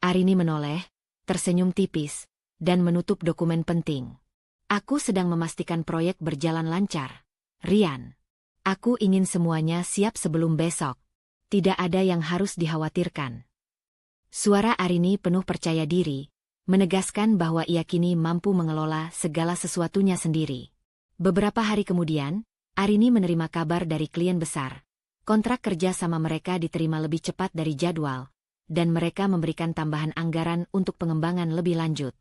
[SPEAKER 1] Arini menoleh, tersenyum tipis, dan menutup dokumen penting. "Aku sedang memastikan proyek berjalan lancar, Rian. Aku ingin semuanya siap sebelum besok. Tidak ada yang harus dikhawatirkan." Suara Arini penuh percaya diri, menegaskan bahwa ia kini mampu mengelola segala sesuatunya sendiri. Beberapa hari kemudian, Arini menerima kabar dari klien besar. Kontrak kerja sama mereka diterima lebih cepat dari jadwal, dan mereka memberikan tambahan anggaran untuk pengembangan lebih lanjut.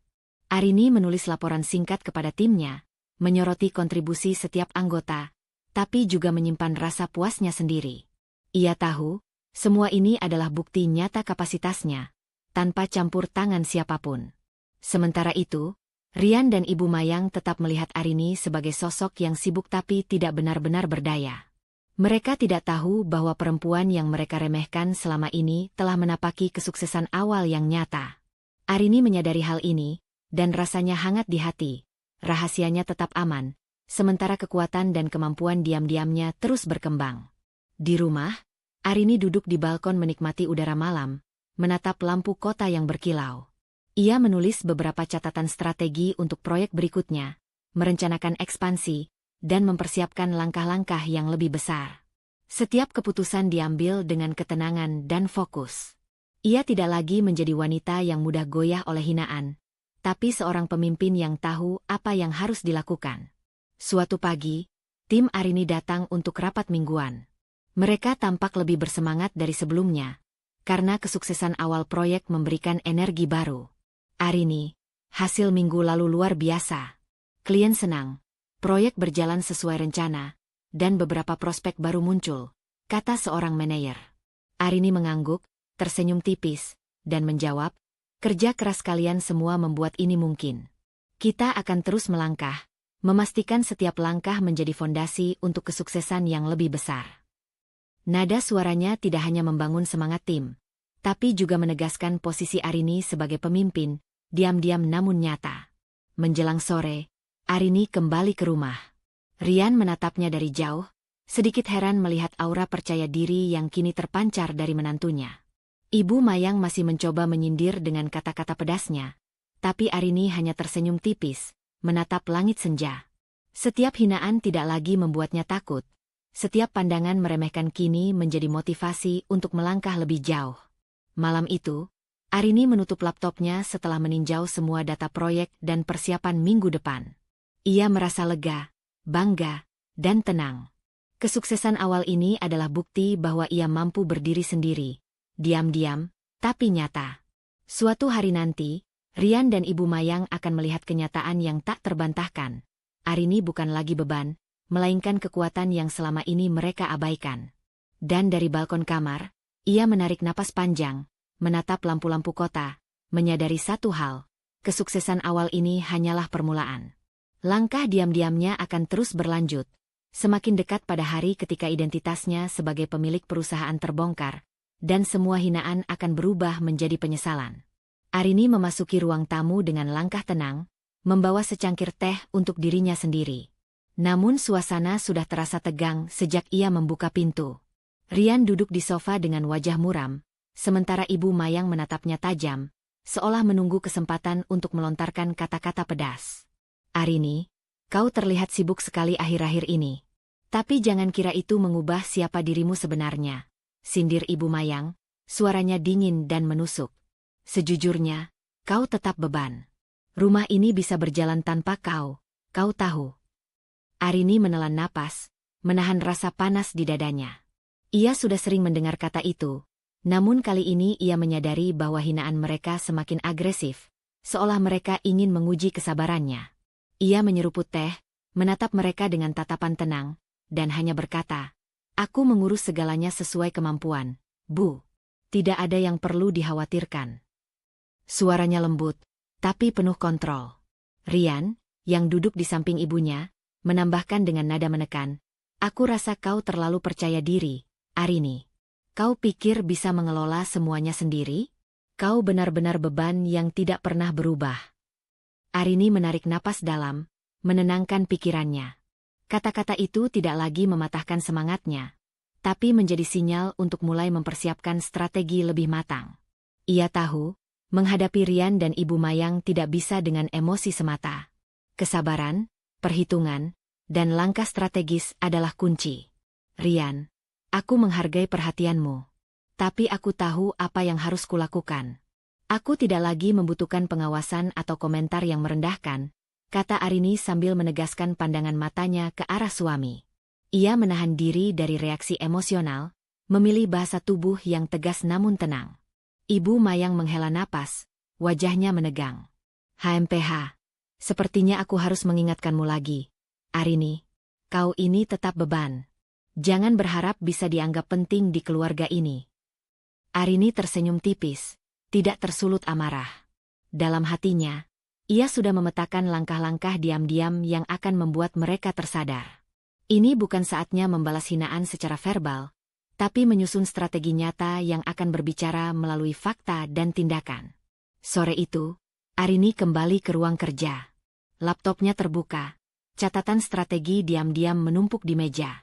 [SPEAKER 1] Arini menulis laporan singkat kepada timnya, menyoroti kontribusi setiap anggota, tapi juga menyimpan rasa puasnya sendiri. Ia tahu, semua ini adalah bukti nyata kapasitasnya, tanpa campur tangan siapapun. Sementara itu, Rian dan Ibu Mayang tetap melihat Arini sebagai sosok yang sibuk tapi tidak benar-benar berdaya. Mereka tidak tahu bahwa perempuan yang mereka remehkan selama ini telah menapaki kesuksesan awal yang nyata. Arini menyadari hal ini, dan rasanya hangat di hati. Rahasianya tetap aman, sementara kekuatan dan kemampuan diam-diamnya terus berkembang. Di rumah, Arini duduk di balkon menikmati udara malam, menatap lampu kota yang berkilau. Ia menulis beberapa catatan strategi untuk proyek berikutnya, merencanakan ekspansi, dan mempersiapkan langkah-langkah yang lebih besar. Setiap keputusan diambil dengan ketenangan dan fokus. Ia tidak lagi menjadi wanita yang mudah goyah oleh hinaan, tapi seorang pemimpin yang tahu apa yang harus dilakukan. Suatu pagi, tim Arini datang untuk rapat mingguan. Mereka tampak lebih bersemangat dari sebelumnya, karena kesuksesan awal proyek memberikan energi baru. Arini, hasil minggu lalu luar biasa. Klien senang, proyek berjalan sesuai rencana, dan beberapa prospek baru muncul, kata seorang manajer. Arini mengangguk, tersenyum tipis, dan menjawab, kerja keras kalian semua membuat ini mungkin. Kita akan terus melangkah, memastikan setiap langkah menjadi fondasi untuk kesuksesan yang lebih besar. Nada suaranya tidak hanya membangun semangat tim, tapi juga menegaskan posisi Arini sebagai pemimpin, diam-diam namun nyata. Menjelang sore, Arini kembali ke rumah. Rian menatapnya dari jauh, sedikit heran melihat aura percaya diri yang kini terpancar dari menantunya. Ibu Mayang masih mencoba menyindir dengan kata-kata pedasnya, tapi Arini hanya tersenyum tipis, menatap langit senja. Setiap hinaan tidak lagi membuatnya takut. Setiap pandangan meremehkan kini menjadi motivasi untuk melangkah lebih jauh. Malam itu, Arini menutup laptopnya setelah meninjau semua data proyek dan persiapan minggu depan. Ia merasa lega, bangga, dan tenang. Kesuksesan awal ini adalah bukti bahwa ia mampu berdiri sendiri, diam-diam, tapi nyata. Suatu hari nanti, Rian dan Ibu Mayang akan melihat kenyataan yang tak terbantahkan. Arini bukan lagi beban, melainkan kekuatan yang selama ini mereka abaikan. Dan dari balkon kamar, ia menarik napas panjang, menatap lampu-lampu kota, menyadari satu hal, kesuksesan awal ini hanyalah permulaan. Langkah diam-diamnya akan terus berlanjut, semakin dekat pada hari ketika identitasnya sebagai pemilik perusahaan terbongkar, dan semua hinaan akan berubah menjadi penyesalan. Arini memasuki ruang tamu dengan langkah tenang, membawa secangkir teh untuk dirinya sendiri. Namun suasana sudah terasa tegang sejak ia membuka pintu. Rian duduk di sofa dengan wajah muram, sementara Ibu Mayang menatapnya tajam, seolah menunggu kesempatan untuk melontarkan kata-kata pedas. Arini, kau terlihat sibuk sekali akhir-akhir ini. Tapi jangan kira itu mengubah siapa dirimu sebenarnya, sindir Ibu Mayang, suaranya dingin dan menusuk. Sejujurnya, kau tetap beban. Rumah ini bisa berjalan tanpa kau tahu. Arini menelan napas, menahan rasa panas di dadanya. Ia sudah sering mendengar kata itu, namun kali ini ia menyadari bahwa hinaan mereka semakin agresif, seolah mereka ingin menguji kesabarannya. Ia menyeruput teh, menatap mereka dengan tatapan tenang, dan hanya berkata, "Aku mengurus segalanya sesuai kemampuan, Bu. Tidak ada yang perlu dikhawatirkan." Suaranya lembut, tapi penuh kontrol. Rian, yang duduk di samping ibunya, menambahkan dengan nada menekan, "Aku rasa kau terlalu percaya diri, Arini. Kau pikir bisa mengelola semuanya sendiri? Kau benar-benar beban yang tidak pernah berubah." Arini menarik napas dalam, menenangkan pikirannya. Kata-kata itu tidak lagi mematahkan semangatnya, tapi menjadi sinyal untuk mulai mempersiapkan strategi lebih matang. Ia tahu, menghadapi Rian dan Ibu Mayang tidak bisa dengan emosi semata. Kesabaran, perhitungan, dan langkah strategis adalah kunci. "Rian, aku menghargai perhatianmu. Tapi aku tahu apa yang harus kulakukan. Aku tidak lagi membutuhkan pengawasan atau komentar yang merendahkan, kata Arini sambil menegaskan pandangan matanya ke arah suami. Ia menahan diri dari reaksi emosional, memilih bahasa tubuh yang tegas namun tenang. Ibu Mayang menghela napas, wajahnya menegang. HMPH, sepertinya aku harus mengingatkanmu lagi. Arini, kau ini tetap beban. Jangan berharap bisa dianggap penting di keluarga ini. Arini tersenyum tipis, tidak tersulut amarah. Dalam hatinya, ia sudah memetakan langkah-langkah diam-diam yang akan membuat mereka tersadar. Ini bukan saatnya membalas hinaan secara verbal, tapi menyusun strategi nyata yang akan berbicara melalui fakta dan tindakan. Sore itu, Arini kembali ke ruang kerja. Laptopnya terbuka, catatan strategi diam-diam menumpuk di meja.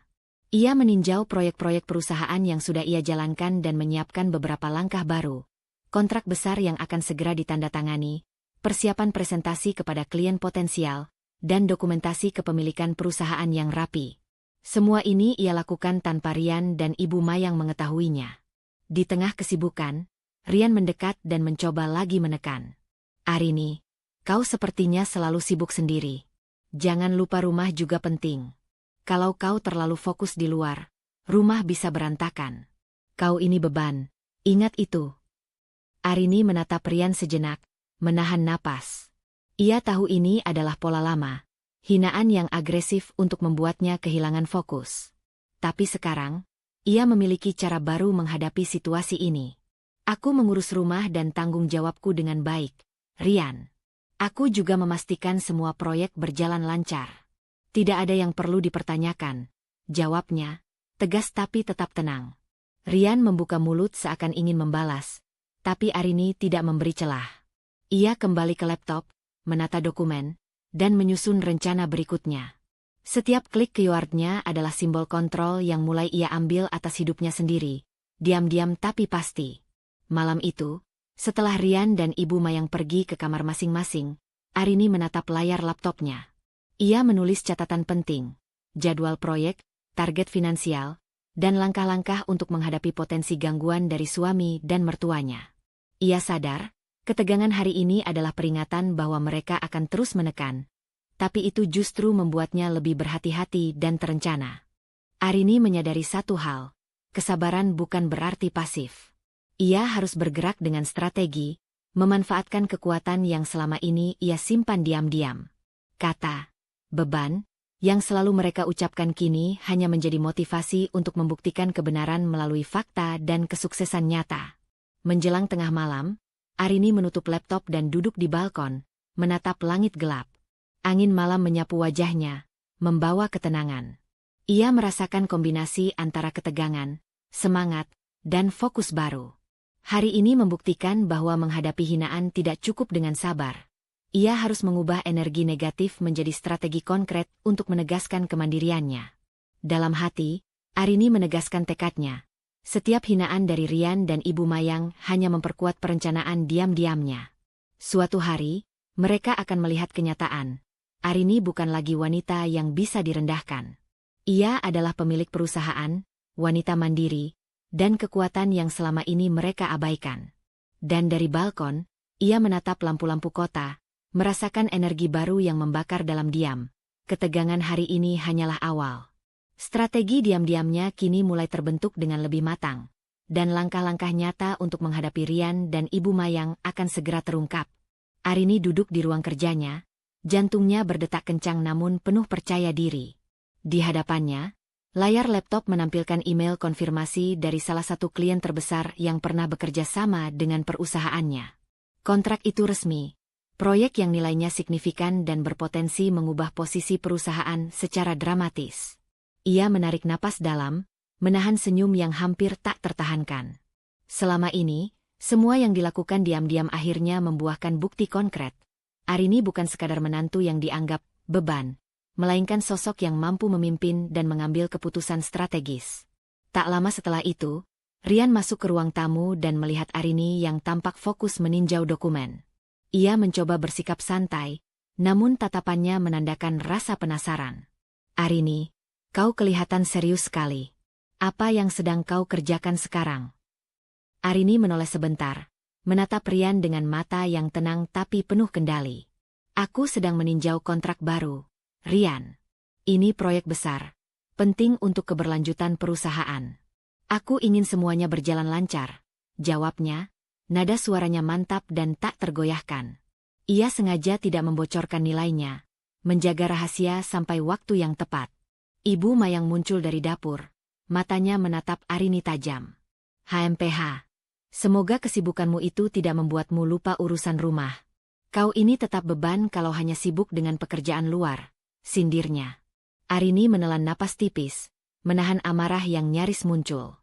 [SPEAKER 1] Ia meninjau proyek-proyek perusahaan yang sudah ia jalankan dan menyiapkan beberapa langkah baru. Kontrak besar yang akan segera ditandatangani, persiapan presentasi kepada klien potensial, dan dokumentasi kepemilikan perusahaan yang rapi. Semua ini ia lakukan tanpa Rian dan Ibu Mayang mengetahuinya. Di tengah kesibukan, Rian mendekat dan mencoba lagi menekan. Arini, kau sepertinya selalu sibuk sendiri. Jangan lupa rumah juga penting. Kalau kau terlalu fokus di luar, rumah bisa berantakan. Kau ini beban, ingat itu. Arini menatap Rian sejenak, menahan napas. Ia tahu ini adalah pola lama, hinaan yang agresif untuk membuatnya kehilangan fokus. Tapi sekarang, ia memiliki cara baru menghadapi situasi ini. Aku mengurus rumah dan tanggung jawabku dengan baik, Rian. Aku juga memastikan semua proyek berjalan lancar. Tidak ada yang perlu dipertanyakan, jawabnya, tegas tapi tetap tenang. Rian membuka mulut seakan ingin membalas, tapi Arini tidak memberi celah. Ia kembali ke laptop, menata dokumen, dan menyusun rencana berikutnya. Setiap klik keywordnya adalah simbol kontrol yang mulai ia ambil atas hidupnya sendiri, diam-diam tapi pasti. Malam itu, setelah Rian dan Ibu Mayang pergi ke kamar masing-masing, Arini menatap layar laptopnya. Ia menulis catatan penting, jadwal proyek, target finansial, dan langkah-langkah untuk menghadapi potensi gangguan dari suami dan mertuanya. Ia sadar, ketegangan hari ini adalah peringatan bahwa mereka akan terus menekan, tapi itu justru membuatnya lebih berhati-hati dan terencana. Arini menyadari satu hal, kesabaran bukan berarti pasif. Ia harus bergerak dengan strategi, memanfaatkan kekuatan yang selama ini ia simpan diam-diam. Kata, beban, yang selalu mereka ucapkan kini hanya menjadi motivasi untuk membuktikan kebenaran melalui fakta dan kesuksesan nyata. Menjelang tengah malam, Arini menutup laptop dan duduk di balkon, menatap langit gelap. Angin malam menyapu wajahnya, membawa ketenangan. Ia merasakan kombinasi antara ketegangan, semangat, dan fokus baru. Hari ini membuktikan bahwa menghadapi hinaan tidak cukup dengan sabar. Ia harus mengubah energi negatif menjadi strategi konkret untuk menegaskan kemandiriannya. Dalam hati, Arini menegaskan tekadnya. Setiap hinaan dari Rian dan Ibu Mayang hanya memperkuat perencanaan diam-diamnya. Suatu hari, mereka akan melihat kenyataan. Arini bukan lagi wanita yang bisa direndahkan. Ia adalah pemilik perusahaan, wanita mandiri, dan kekuatan yang selama ini mereka abaikan. Dan dari balkon, ia menatap lampu-lampu kota, merasakan energi baru yang membakar dalam diam. Ketegangan hari ini hanyalah awal. Strategi diam-diamnya kini mulai terbentuk dengan lebih matang, dan langkah-langkah nyata untuk menghadapi Rian dan Ibu Mayang akan segera terungkap. Arini duduk di ruang kerjanya, jantungnya berdetak kencang namun penuh percaya diri. Di hadapannya, layar laptop menampilkan email konfirmasi dari salah satu klien terbesar yang pernah bekerja sama dengan perusahaannya. Kontrak itu resmi, proyek yang nilainya signifikan dan berpotensi mengubah posisi perusahaan secara dramatis. Ia menarik napas dalam, menahan senyum yang hampir tak tertahankan. Selama ini, semua yang dilakukan diam-diam akhirnya membuahkan bukti konkret. Arini bukan sekadar menantu yang dianggap beban, melainkan sosok yang mampu memimpin dan mengambil keputusan strategis. Tak lama setelah itu, Rian masuk ke ruang tamu dan melihat Arini yang tampak fokus meninjau dokumen. Ia mencoba bersikap santai, namun tatapannya menandakan rasa penasaran. Arini, kau kelihatan serius sekali. Apa yang sedang kau kerjakan sekarang? Arini menoleh sebentar, menatap Rian dengan mata yang tenang tapi penuh kendali. Aku sedang meninjau kontrak baru, Rian. Ini proyek besar, penting untuk keberlanjutan perusahaan. Aku ingin semuanya berjalan lancar, jawabnya, nada suaranya mantap dan tak tergoyahkan. Ia sengaja tidak membocorkan nilainya, menjaga rahasia sampai waktu yang tepat. Ibu Mayang muncul dari dapur, matanya menatap Arini tajam. HMPH, semoga kesibukanmu itu tidak membuatmu lupa urusan rumah. Kau ini tetap beban kalau hanya sibuk dengan pekerjaan luar, sindirnya. Arini menelan napas tipis, menahan amarah yang nyaris muncul.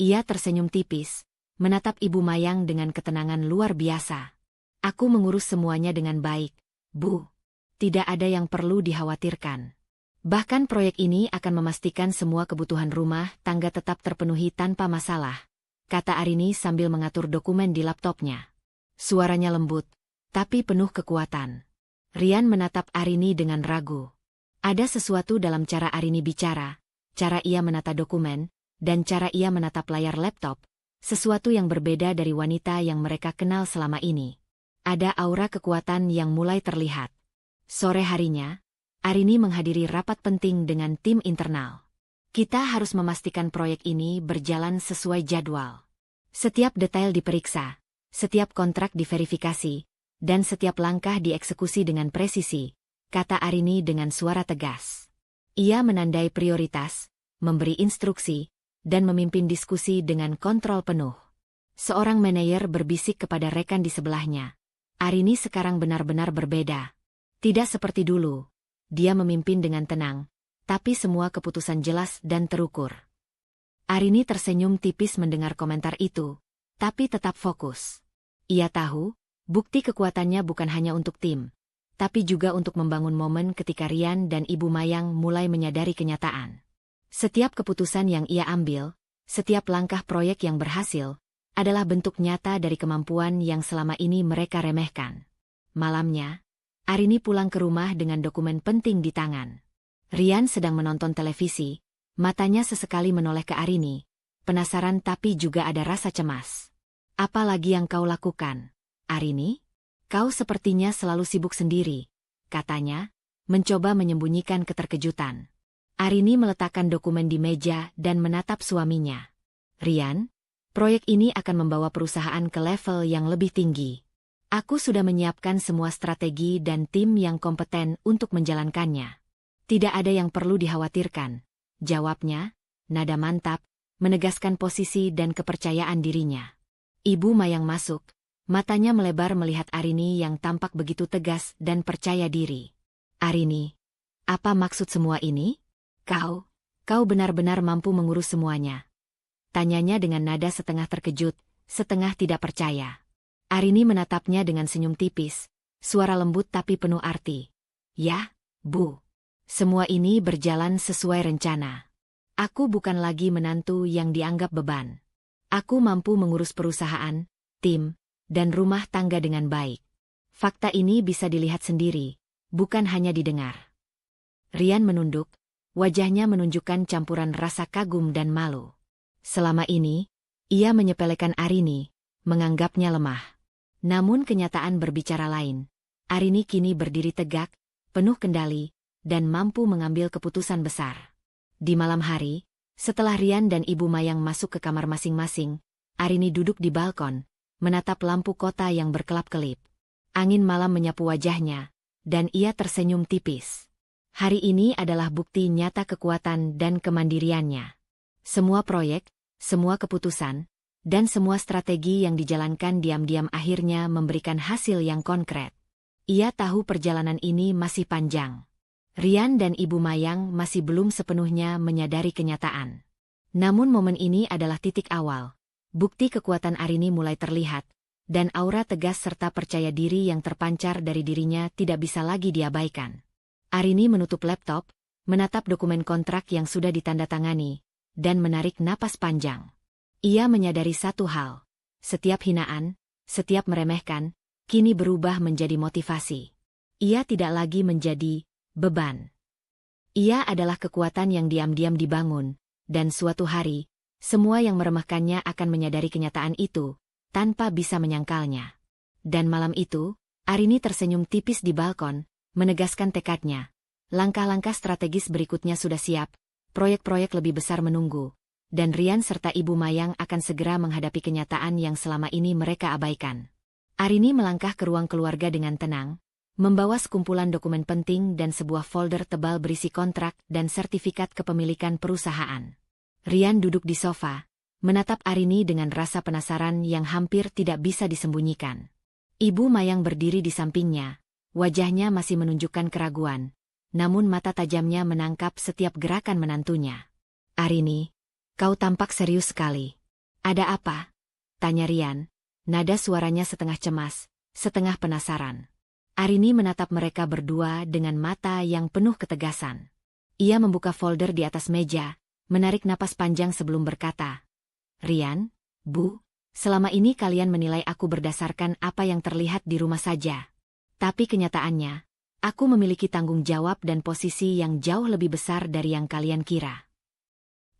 [SPEAKER 1] Ia tersenyum tipis, menatap Ibu Mayang dengan ketenangan luar biasa. Aku mengurus semuanya dengan baik, Bu. Tidak ada yang perlu dikhawatirkan. Bahkan proyek ini akan memastikan semua kebutuhan rumah tangga tetap terpenuhi tanpa masalah, kata Arini sambil mengatur dokumen di laptopnya. Suaranya lembut, tapi penuh kekuatan. Rian menatap Arini dengan ragu. Ada sesuatu dalam cara Arini bicara, cara ia menata dokumen, dan cara ia menatap layar laptop, sesuatu yang berbeda dari wanita yang mereka kenal selama ini. Ada aura kekuatan yang mulai terlihat. Sore harinya, Arini menghadiri rapat penting dengan tim internal. Kita harus memastikan proyek ini berjalan sesuai jadwal. Setiap detail diperiksa, setiap kontrak diverifikasi, dan setiap langkah dieksekusi dengan presisi, kata Arini dengan suara tegas. Ia menandai prioritas, memberi instruksi, dan memimpin diskusi dengan kontrol penuh. Seorang manajer berbisik kepada rekan di sebelahnya. Arini sekarang benar-benar berbeda. Tidak seperti dulu. Dia memimpin dengan tenang, tapi semua keputusan jelas dan terukur. Arini tersenyum tipis mendengar komentar itu, tapi tetap fokus. Ia tahu, bukti kekuatannya bukan hanya untuk tim, tapi juga untuk membangun momen ketika Rian dan Ibu Mayang mulai menyadari kenyataan. Setiap keputusan yang ia ambil, setiap langkah proyek yang berhasil, adalah bentuk nyata dari kemampuan yang selama ini mereka remehkan. Malamnya, Arini pulang ke rumah dengan dokumen penting di tangan. Rian sedang menonton televisi, matanya sesekali menoleh ke Arini, penasaran tapi juga ada rasa cemas. Apa lagi yang kau lakukan, Arini? Kau sepertinya selalu sibuk sendiri, katanya, mencoba menyembunyikan keterkejutan. Arini meletakkan dokumen di meja dan menatap suaminya. Rian, proyek ini akan membawa perusahaan ke level yang lebih tinggi. Aku sudah menyiapkan semua strategi dan tim yang kompeten untuk menjalankannya. Tidak ada yang perlu dikhawatirkan, jawabnya, nada mantap, menegaskan posisi dan kepercayaan dirinya. Ibu Mayang masuk, matanya melebar melihat Arini yang tampak begitu tegas dan percaya diri. Arini, apa maksud semua ini? Kau benar-benar mampu mengurus semuanya. Tanyanya dengan nada setengah terkejut, setengah tidak percaya. Arini menatapnya dengan senyum tipis, suara lembut tapi penuh arti. Ya, Bu. Semua ini berjalan sesuai rencana. Aku bukan lagi menantu yang dianggap beban. Aku mampu mengurus perusahaan, tim, dan rumah tangga dengan baik. Fakta ini bisa dilihat sendiri, bukan hanya didengar. Rian menunduk, wajahnya menunjukkan campuran rasa kagum dan malu. Selama ini, ia menyepelekan Arini, menganggapnya lemah. Namun kenyataan berbicara lain. Arini kini berdiri tegak, penuh kendali, dan mampu mengambil keputusan besar. Di malam hari, setelah Rian dan Ibu Mayang masuk ke kamar masing-masing, Arini duduk di balkon, menatap lampu kota yang berkelap-kelip. Angin malam menyapu wajahnya, dan ia tersenyum tipis. Hari ini adalah bukti nyata kekuatan dan kemandiriannya. Semua proyek, semua keputusan, dan semua strategi yang dijalankan diam-diam akhirnya memberikan hasil yang konkret. Ia tahu perjalanan ini masih panjang. Rian dan Ibu Mayang masih belum sepenuhnya menyadari kenyataan. Namun momen ini adalah titik awal. Bukti kekuatan Arini mulai terlihat, dan aura tegas serta percaya diri yang terpancar dari dirinya tidak bisa lagi diabaikan. Arini menutup laptop, menatap dokumen kontrak yang sudah ditandatangani, dan menarik napas panjang. Ia menyadari satu hal, setiap hinaan, setiap meremehkan, kini berubah menjadi motivasi. Ia tidak lagi menjadi beban. Ia adalah kekuatan yang diam-diam dibangun, dan suatu hari, semua yang meremehkannya akan menyadari kenyataan itu, tanpa bisa menyangkalnya. Dan malam itu, Arini tersenyum tipis di balkon, menegaskan tekadnya. Langkah-langkah strategis berikutnya sudah siap, proyek-proyek lebih besar menunggu, dan Rian serta Ibu Mayang akan segera menghadapi kenyataan yang selama ini mereka abaikan. Arini melangkah ke ruang keluarga dengan tenang, membawa sekumpulan dokumen penting dan sebuah folder tebal berisi kontrak dan sertifikat kepemilikan perusahaan. Rian duduk di sofa, menatap Arini dengan rasa penasaran yang hampir tidak bisa disembunyikan. Ibu Mayang berdiri di sampingnya, wajahnya masih menunjukkan keraguan, namun mata tajamnya menangkap setiap gerakan menantunya. "Arini, kau tampak serius sekali. Ada apa?" tanya Rian, nada suaranya setengah cemas, setengah penasaran. Arini menatap mereka berdua dengan mata yang penuh ketegasan. Ia membuka folder di atas meja, menarik napas panjang sebelum berkata, "Rian, Bu, selama ini kalian menilai aku berdasarkan apa yang terlihat di rumah saja. Tapi kenyataannya, aku memiliki tanggung jawab dan posisi yang jauh lebih besar dari yang kalian kira."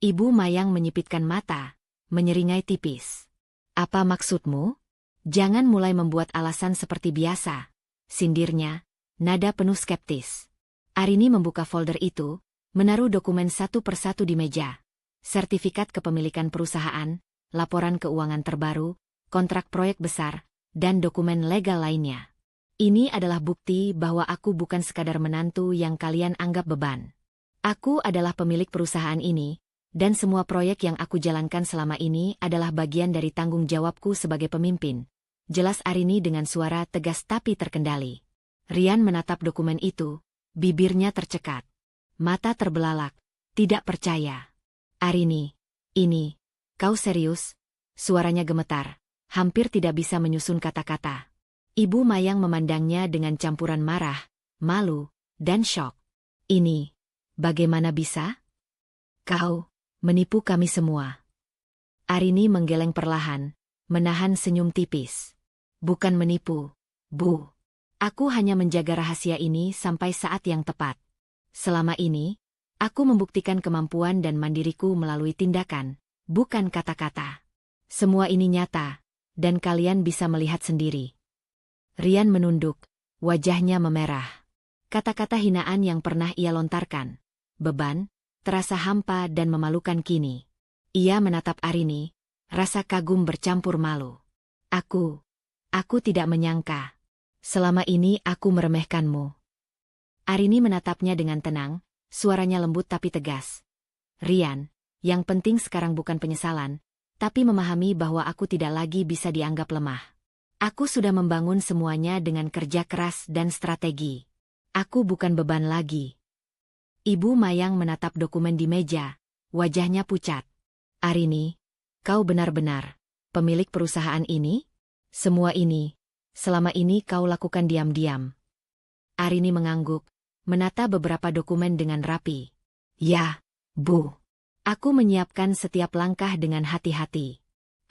[SPEAKER 1] Ibu Mayang menyipitkan mata, menyeringai tipis. "Apa maksudmu? Jangan mulai membuat alasan seperti biasa," sindirnya, nada penuh skeptis. Arini membuka folder itu, menaruh dokumen satu persatu di meja. Sertifikat kepemilikan perusahaan, laporan keuangan terbaru, kontrak proyek besar, dan dokumen legal lainnya. Ini adalah bukti bahwa aku bukan sekadar menantu yang kalian anggap beban. Aku adalah pemilik perusahaan ini, dan semua proyek yang aku jalankan selama ini adalah bagian dari tanggung jawabku sebagai pemimpin. Jelas Arini dengan suara tegas tapi terkendali. Rian menatap dokumen itu, bibirnya tercekat. Mata terbelalak, tidak percaya. "Arini, ini... Kau serius?" Suaranya gemetar, hampir tidak bisa menyusun kata-kata. Ibu Mayang memandangnya dengan campuran marah, malu, dan syok. "Ini, bagaimana bisa? Kau menipu kami semua." Arini menggeleng perlahan, menahan senyum tipis. "Bukan menipu, Bu. Aku hanya menjaga rahasia ini sampai saat yang tepat. Selama ini, aku membuktikan kemampuan dan mandiriku melalui tindakan, bukan kata-kata. Semua ini nyata, dan kalian bisa melihat sendiri." Rian menunduk, wajahnya memerah. Kata-kata hinaan yang pernah ia lontarkan, beban, terasa hampa dan memalukan kini. Ia menatap Arini, rasa kagum bercampur malu. Aku tidak menyangka. Selama ini aku meremehkanmu." Arini menatapnya dengan tenang, suaranya lembut tapi tegas. "Rian, yang penting sekarang bukan penyesalan, tapi memahami bahwa aku tidak lagi bisa dianggap lemah. Aku sudah membangun semuanya dengan kerja keras dan strategi. Aku bukan beban lagi." Ibu Mayang menatap dokumen di meja, wajahnya pucat. "Arini, kau benar-benar pemilik perusahaan ini? Semua ini, selama ini kau lakukan diam-diam?" Arini mengangguk, menata beberapa dokumen dengan rapi. "Ya, Bu. Aku menyiapkan setiap langkah dengan hati-hati.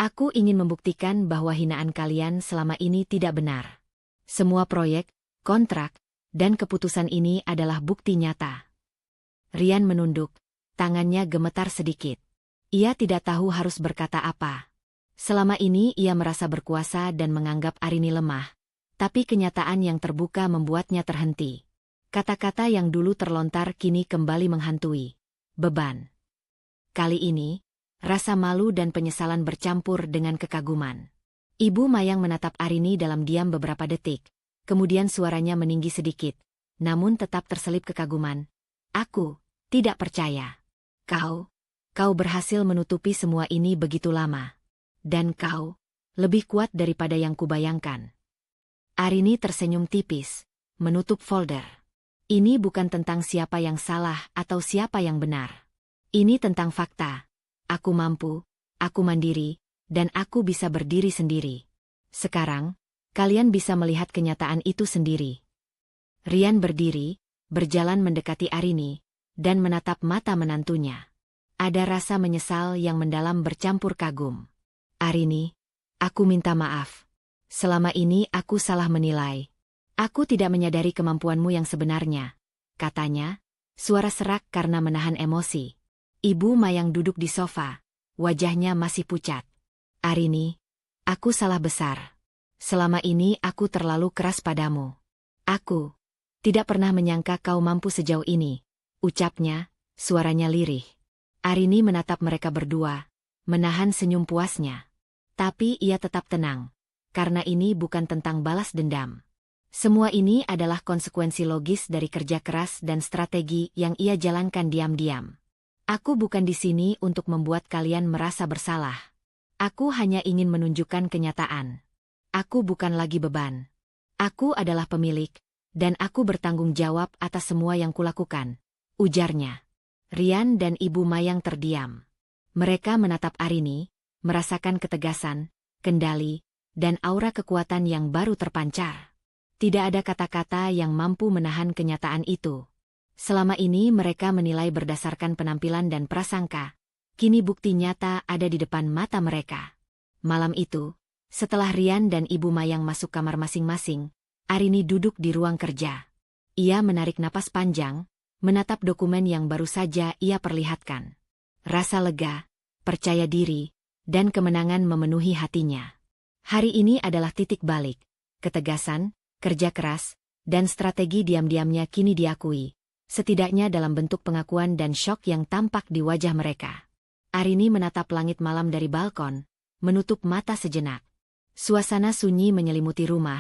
[SPEAKER 1] Aku ingin membuktikan bahwa hinaan kalian selama ini tidak benar. Semua proyek, kontrak, dan keputusan ini adalah bukti nyata." Rian menunduk, tangannya gemetar sedikit. Ia tidak tahu harus berkata apa. Selama ini ia merasa berkuasa dan menganggap Arini lemah, tapi kenyataan yang terbuka membuatnya terhenti. Kata-kata yang dulu terlontar kini kembali menghantui. Beban. Kali ini, rasa malu dan penyesalan bercampur dengan kekaguman. Ibu Mayang menatap Arini dalam diam beberapa detik, kemudian suaranya meninggi sedikit, namun tetap terselip kekaguman. "Aku tidak percaya. Kau berhasil menutupi semua ini begitu lama. Dan kau lebih kuat daripada yang kubayangkan." Arini tersenyum tipis, menutup folder. "Ini bukan tentang siapa yang salah atau siapa yang benar. Ini tentang fakta. Aku mampu, aku mandiri, dan aku bisa berdiri sendiri. Sekarang, kalian bisa melihat kenyataan itu sendiri." Rian berdiri, berjalan mendekati Arini, dan menatap mata menantunya. Ada rasa menyesal yang mendalam bercampur kagum. "Arini, aku minta maaf. Selama ini aku salah menilai. Aku tidak menyadari kemampuanmu yang sebenarnya," katanya, suara serak karena menahan emosi. Ibu Mayang duduk di sofa, wajahnya masih pucat. "Arini, Aku salah besar. Selama ini aku terlalu keras padamu. Aku tidak pernah menyangka kau mampu sejauh ini, ucapnya, suaranya lirih. Arini menatap mereka berdua, menahan senyum puasnya. Tapi ia tetap tenang, karena ini bukan tentang balas dendam. Semua ini adalah konsekuensi logis dari kerja keras dan strategi yang ia jalankan diam-diam. Aku bukan di sini untuk membuat kalian merasa bersalah. Aku hanya ingin menunjukkan kenyataan. Aku bukan lagi beban. Aku adalah pemilik, dan aku bertanggung jawab atas semua yang kulakukan, ujarnya. Rian dan Ibu Mayang terdiam. Mereka menatap Arini, merasakan ketegasan, kendali, dan aura kekuatan yang baru terpancar. Tidak ada kata-kata yang mampu menahan kenyataan itu. Selama ini mereka menilai berdasarkan penampilan dan prasangka. Kini bukti nyata ada di depan mata mereka. Malam itu, setelah Rian dan Ibu Mayang masuk kamar masing-masing, Arini duduk di ruang kerja. Ia menarik napas panjang, menatap dokumen yang baru saja ia perlihatkan. Rasa lega, percaya diri, dan kemenangan memenuhi hatinya. Hari ini adalah titik balik. Ketegasan, kerja keras, dan strategi diam-diamnya kini diakui, setidaknya dalam bentuk pengakuan dan syok yang tampak di wajah mereka. Arini menatap langit malam dari balkon, menutup mata sejenak. Suasana sunyi menyelimuti rumah,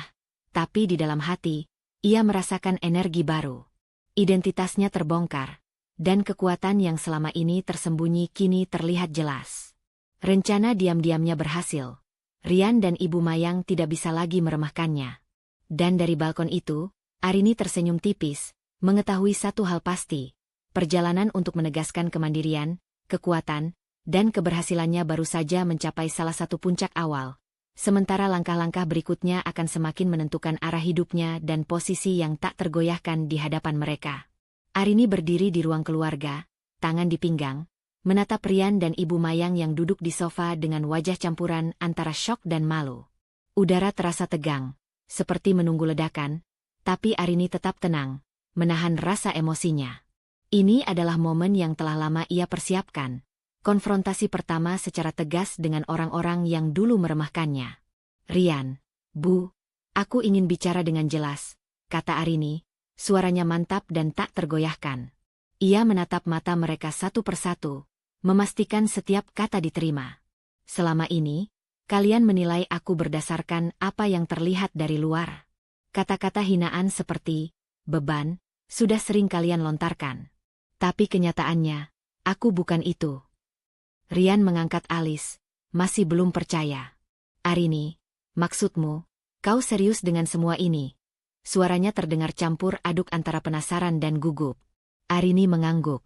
[SPEAKER 1] tapi di dalam hati, ia merasakan energi baru. Identitasnya terbongkar, dan kekuatan yang selama ini tersembunyi kini terlihat jelas. Rencana diam-diamnya berhasil. Rian dan Ibu Mayang tidak bisa lagi meremehkannya. Dan dari balkon itu, Arini tersenyum tipis, mengetahui satu hal pasti. Perjalanan untuk menegaskan kemandirian, kekuatan, dan keberhasilannya baru saja mencapai salah satu puncak awal. Sementara langkah-langkah berikutnya akan semakin menentukan arah hidupnya dan posisi yang tak tergoyahkan di hadapan mereka. Arini berdiri di ruang keluarga, tangan di pinggang, menatap Rian dan Ibu Mayang yang duduk di sofa dengan wajah campuran antara syok dan malu. Udara terasa tegang, seperti menunggu ledakan, tapi Arini tetap tenang, menahan rasa emosinya. Ini adalah momen yang telah lama ia persiapkan. Konfrontasi pertama secara tegas dengan orang-orang yang dulu meremehkannya. Rian, Bu, aku ingin bicara dengan jelas, kata Arini, suaranya mantap dan tak tergoyahkan. Ia menatap mata mereka satu persatu, memastikan setiap kata diterima. Selama ini, kalian menilai aku berdasarkan apa yang terlihat dari luar. Kata-kata hinaan seperti beban sudah sering kalian lontarkan. Tapi kenyataannya, aku bukan itu. Rian mengangkat alis, masih belum percaya. Arini, maksudmu, kau serius dengan semua ini? Suaranya terdengar campur aduk antara penasaran dan gugup. Arini mengangguk.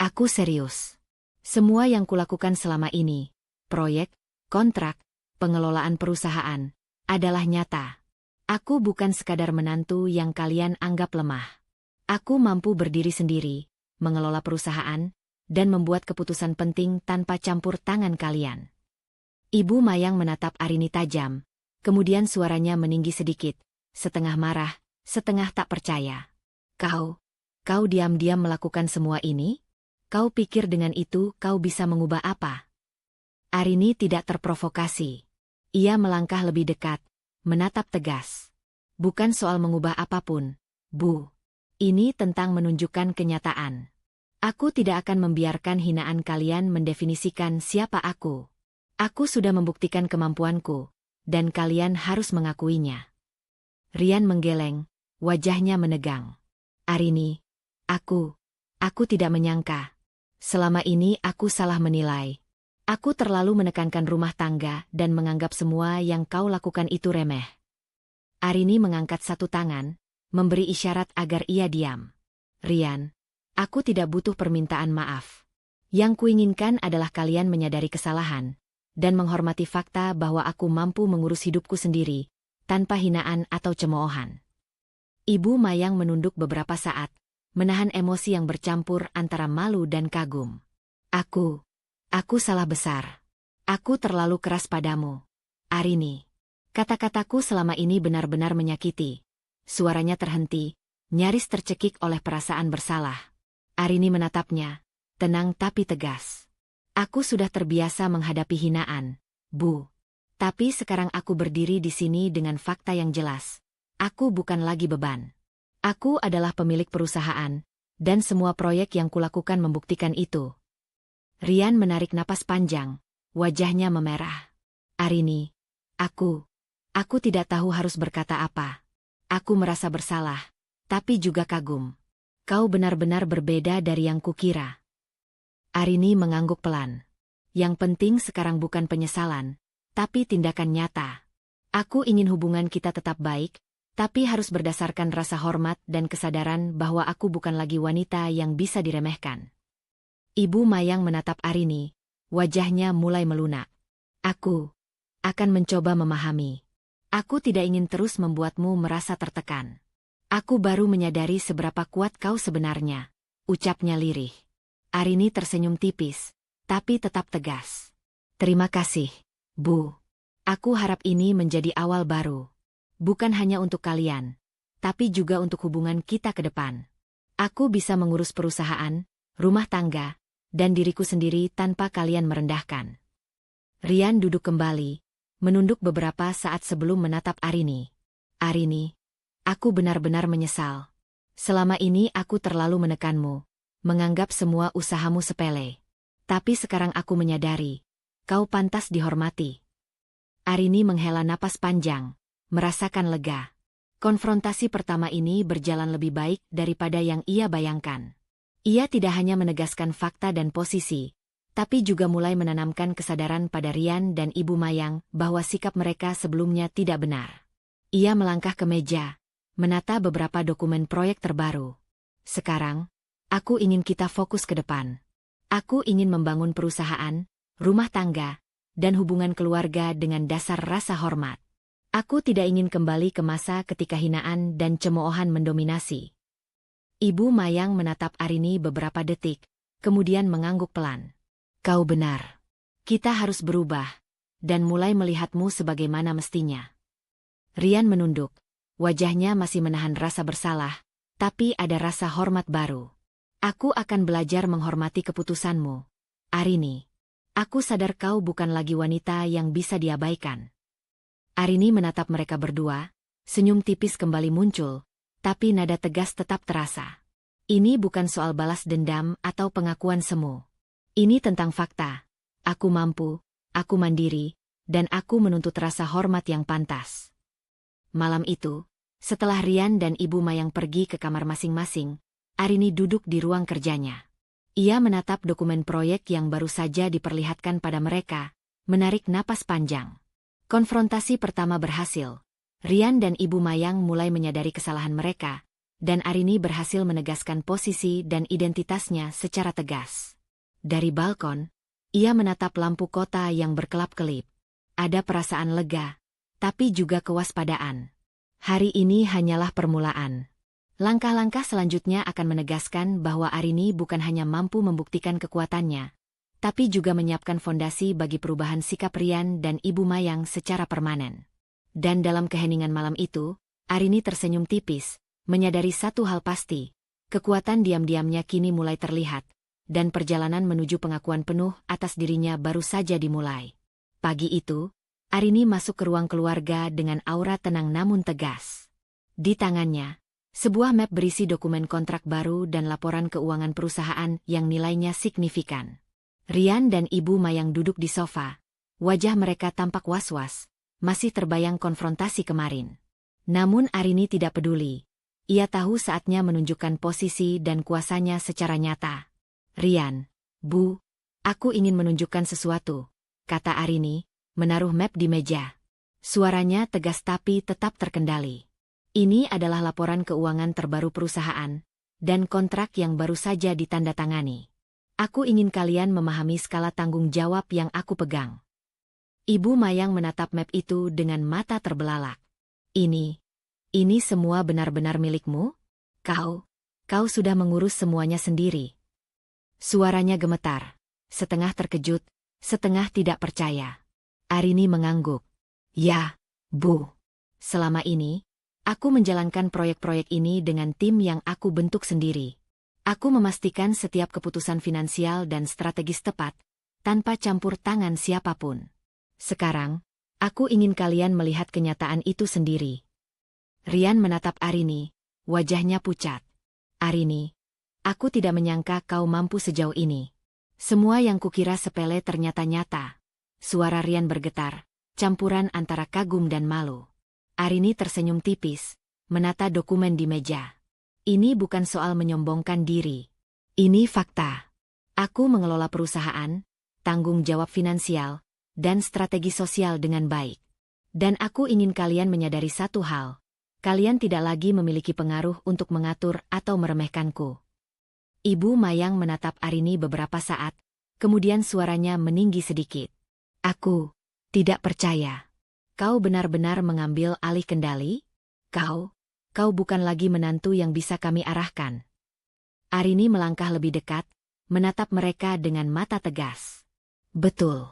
[SPEAKER 1] Aku serius. Semua yang kulakukan selama ini, proyek, kontrak, pengelolaan perusahaan, adalah nyata. Aku bukan sekadar menantu yang kalian anggap lemah. Aku mampu berdiri sendiri, mengelola perusahaan, dan membuat keputusan penting tanpa campur tangan kalian. Ibu Mayang menatap Arini tajam, kemudian suaranya meninggi sedikit, setengah marah, setengah tak percaya. Kau diam-diam melakukan semua ini? Kau pikir dengan itu kau bisa mengubah apa? Arini tidak terprovokasi. Ia melangkah lebih dekat, menatap tegas. Bukan soal mengubah apapun, Bu. Ini tentang menunjukkan kenyataan. Aku tidak akan membiarkan hinaan kalian mendefinisikan siapa aku. Aku sudah membuktikan kemampuanku, dan kalian harus mengakuinya. Rian menggeleng, wajahnya menegang. Arini, aku tidak menyangka. Selama ini aku salah menilai. Aku terlalu menekankan rumah tangga dan menganggap semua yang kau lakukan itu remeh. Arini mengangkat satu tangan, memberi isyarat agar ia diam. Rian, aku tidak butuh permintaan maaf. Yang kuinginkan adalah kalian menyadari kesalahan, dan menghormati fakta bahwa aku mampu mengurus hidupku sendiri, tanpa hinaan atau cemoohan. Ibu Mayang menunduk beberapa saat, menahan emosi yang bercampur antara malu dan kagum. Aku salah besar. Aku terlalu keras padamu, Arini. Kata-kataku selama ini benar-benar menyakiti. Suaranya terhenti, nyaris tercekik oleh perasaan bersalah. Arini menatapnya, tenang tapi tegas. Aku sudah terbiasa menghadapi hinaan, Bu. Tapi sekarang aku berdiri di sini dengan fakta yang jelas. Aku bukan lagi beban. Aku adalah pemilik perusahaan, dan semua proyek yang kulakukan membuktikan itu. Rian menarik napas panjang, wajahnya memerah. Arini, aku tidak tahu harus berkata apa. Aku merasa bersalah, tapi juga kagum. Kau benar-benar berbeda dari yang kukira. Arini mengangguk pelan. Yang penting sekarang bukan penyesalan, tapi tindakan nyata. Aku ingin hubungan kita tetap baik, tapi harus berdasarkan rasa hormat dan kesadaran bahwa aku bukan lagi wanita yang bisa diremehkan. Ibu Mayang menatap Arini, wajahnya mulai melunak. Aku akan mencoba memahami. Aku tidak ingin terus membuatmu merasa tertekan. Aku baru menyadari seberapa kuat kau sebenarnya, ucapnya lirih. Arini tersenyum tipis, tapi tetap tegas. Terima kasih, Bu. Aku harap ini menjadi awal baru. Bukan hanya untuk kalian, tapi juga untuk hubungan kita ke depan. Aku bisa mengurus perusahaan, rumah tangga, dan diriku sendiri tanpa kalian merendahkan. Rian duduk kembali, menunduk beberapa saat sebelum menatap Arini. Arini, aku benar-benar menyesal. Selama ini aku terlalu menekanmu, menganggap semua usahamu sepele. Tapi sekarang aku menyadari, kau pantas dihormati. Arini menghela napas panjang, merasakan lega. Konfrontasi pertama ini berjalan lebih baik daripada yang ia bayangkan. Ia tidak hanya menegaskan fakta dan posisi, tapi juga mulai menanamkan kesadaran pada Rian dan Ibu Mayang bahwa sikap mereka sebelumnya tidak benar. Ia melangkah ke meja, menata beberapa dokumen proyek terbaru. Sekarang, aku ingin kita fokus ke depan. Aku ingin membangun perusahaan, rumah tangga, dan hubungan keluarga dengan dasar rasa hormat. Aku tidak ingin kembali ke masa ketika hinaan dan cemoohan mendominasi. Ibu Mayang menatap Arini beberapa detik, kemudian mengangguk pelan. Kau benar. Kita harus berubah, dan mulai melihatmu sebagaimana mestinya. Rian menunduk, wajahnya masih menahan rasa bersalah, tapi ada rasa hormat baru. Aku akan belajar menghormati keputusanmu, Arini. Aku sadar kau bukan lagi wanita yang bisa diabaikan. Arini menatap mereka berdua, senyum tipis kembali muncul, tapi nada tegas tetap terasa. Ini bukan soal balas dendam atau pengakuan semu. Ini tentang fakta. Aku mampu, aku mandiri, dan aku menuntut rasa hormat yang pantas. Malam itu, setelah Rian dan Ibu Mayang pergi ke kamar masing-masing, Arini duduk di ruang kerjanya. Ia menatap dokumen proyek yang baru saja diperlihatkan pada mereka, menarik napas panjang. Konfrontasi pertama berhasil. Rian dan Ibu Mayang mulai menyadari kesalahan mereka, dan Arini berhasil menegaskan posisi dan identitasnya secara tegas. Dari balkon, ia menatap lampu kota yang berkelap-kelip. Ada perasaan lega, tapi juga kewaspadaan. Hari ini hanyalah permulaan. Langkah-langkah selanjutnya akan menegaskan bahwa Arini bukan hanya mampu membuktikan kekuatannya, tapi juga menyiapkan fondasi bagi perubahan sikap Rian dan Ibu Mayang secara permanen. Dan dalam keheningan malam itu, Arini tersenyum tipis, menyadari satu hal pasti, kekuatan diam-diamnya kini mulai terlihat, dan perjalanan menuju pengakuan penuh atas dirinya baru saja dimulai. Pagi itu, Arini masuk ke ruang keluarga dengan aura tenang namun tegas. Di tangannya, sebuah map berisi dokumen kontrak baru dan laporan keuangan perusahaan yang nilainya signifikan. Rian dan Ibu Mayang duduk di sofa. Wajah mereka tampak was-was, masih terbayang konfrontasi kemarin. Namun Arini tidak peduli. Ia tahu saatnya menunjukkan posisi dan kuasanya secara nyata. Rian, Bu, aku ingin menunjukkan sesuatu, kata Arini, menaruh map di meja. Suaranya tegas tapi tetap terkendali. Ini adalah laporan keuangan terbaru perusahaan, dan kontrak yang baru saja ditandatangani. Aku ingin kalian memahami skala tanggung jawab yang aku pegang. Ibu Mayang menatap map itu dengan mata terbelalak. Ini semua benar-benar milikmu? Kau sudah mengurus semuanya sendiri. Suaranya gemetar, setengah terkejut, setengah tidak percaya. Arini mengangguk. Ya, Bu. Selama ini, aku menjalankan proyek-proyek ini dengan tim yang aku bentuk sendiri. Aku memastikan setiap keputusan finansial dan strategis tepat, tanpa campur tangan siapapun. Sekarang, Aku ingin kalian melihat kenyataan itu sendiri. Rian menatap Arini, wajahnya pucat. Arini, aku tidak menyangka kau mampu sejauh ini. Semua yang kukira sepele ternyata nyata. Suara Rian bergetar, campuran antara kagum dan malu. Arini tersenyum tipis, menata dokumen di meja. Ini bukan soal menyombongkan diri. Ini fakta. Aku mengelola perusahaan, tanggung jawab finansial, dan strategi sosial dengan baik. Dan aku ingin kalian menyadari satu hal. Kalian tidak lagi memiliki pengaruh untuk mengatur atau meremehkanku. Ibu Mayang menatap Arini beberapa saat, kemudian suaranya meninggi sedikit. Aku tidak percaya. Kau benar-benar mengambil alih kendali? Kau bukan lagi menantu yang bisa kami arahkan. Arini melangkah lebih dekat, menatap mereka dengan mata tegas. Betul.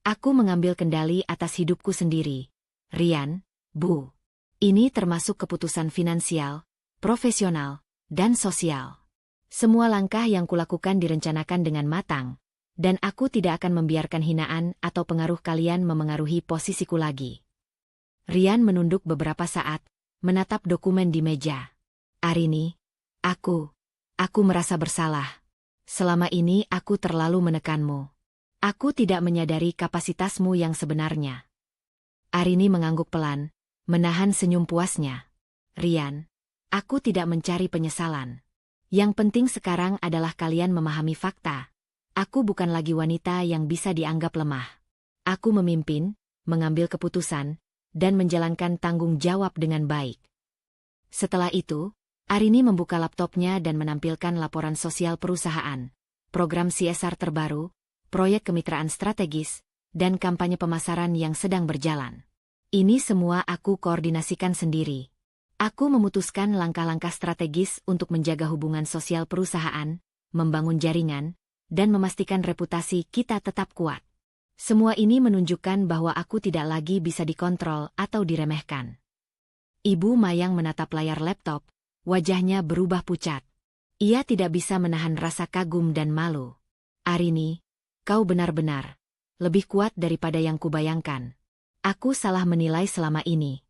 [SPEAKER 1] Aku mengambil kendali atas hidupku sendiri. Rian, Bu. Ini termasuk keputusan finansial, profesional, dan sosial. Semua langkah yang kulakukan direncanakan dengan matang, dan aku tidak akan membiarkan hinaan atau pengaruh kalian memengaruhi posisiku lagi. Rian menunduk beberapa saat, menatap dokumen di meja. Arini, aku merasa bersalah. Selama ini aku terlalu menekanmu. Aku tidak menyadari kapasitasmu yang sebenarnya. Arini mengangguk pelan, menahan senyum puasnya. Rian, aku tidak mencari penyesalan. Yang penting sekarang adalah kalian memahami fakta. Aku bukan lagi wanita yang bisa dianggap lemah. Aku memimpin, mengambil keputusan, dan menjalankan tanggung jawab dengan baik. Setelah itu, Arini membuka laptopnya dan menampilkan laporan sosial perusahaan, program CSR terbaru, proyek kemitraan strategis, dan kampanye pemasaran yang sedang berjalan. Ini semua aku koordinasikan sendiri. Aku memutuskan langkah-langkah strategis untuk menjaga hubungan sosial perusahaan, membangun jaringan, dan memastikan reputasi kita tetap kuat. Semua ini menunjukkan bahwa aku tidak lagi bisa dikontrol atau diremehkan. Ibu Mayang menatap layar laptop, wajahnya berubah pucat. Ia tidak bisa menahan rasa kagum dan malu. Arini, kau benar-benar lebih kuat daripada yang kubayangkan. Aku salah menilai selama ini.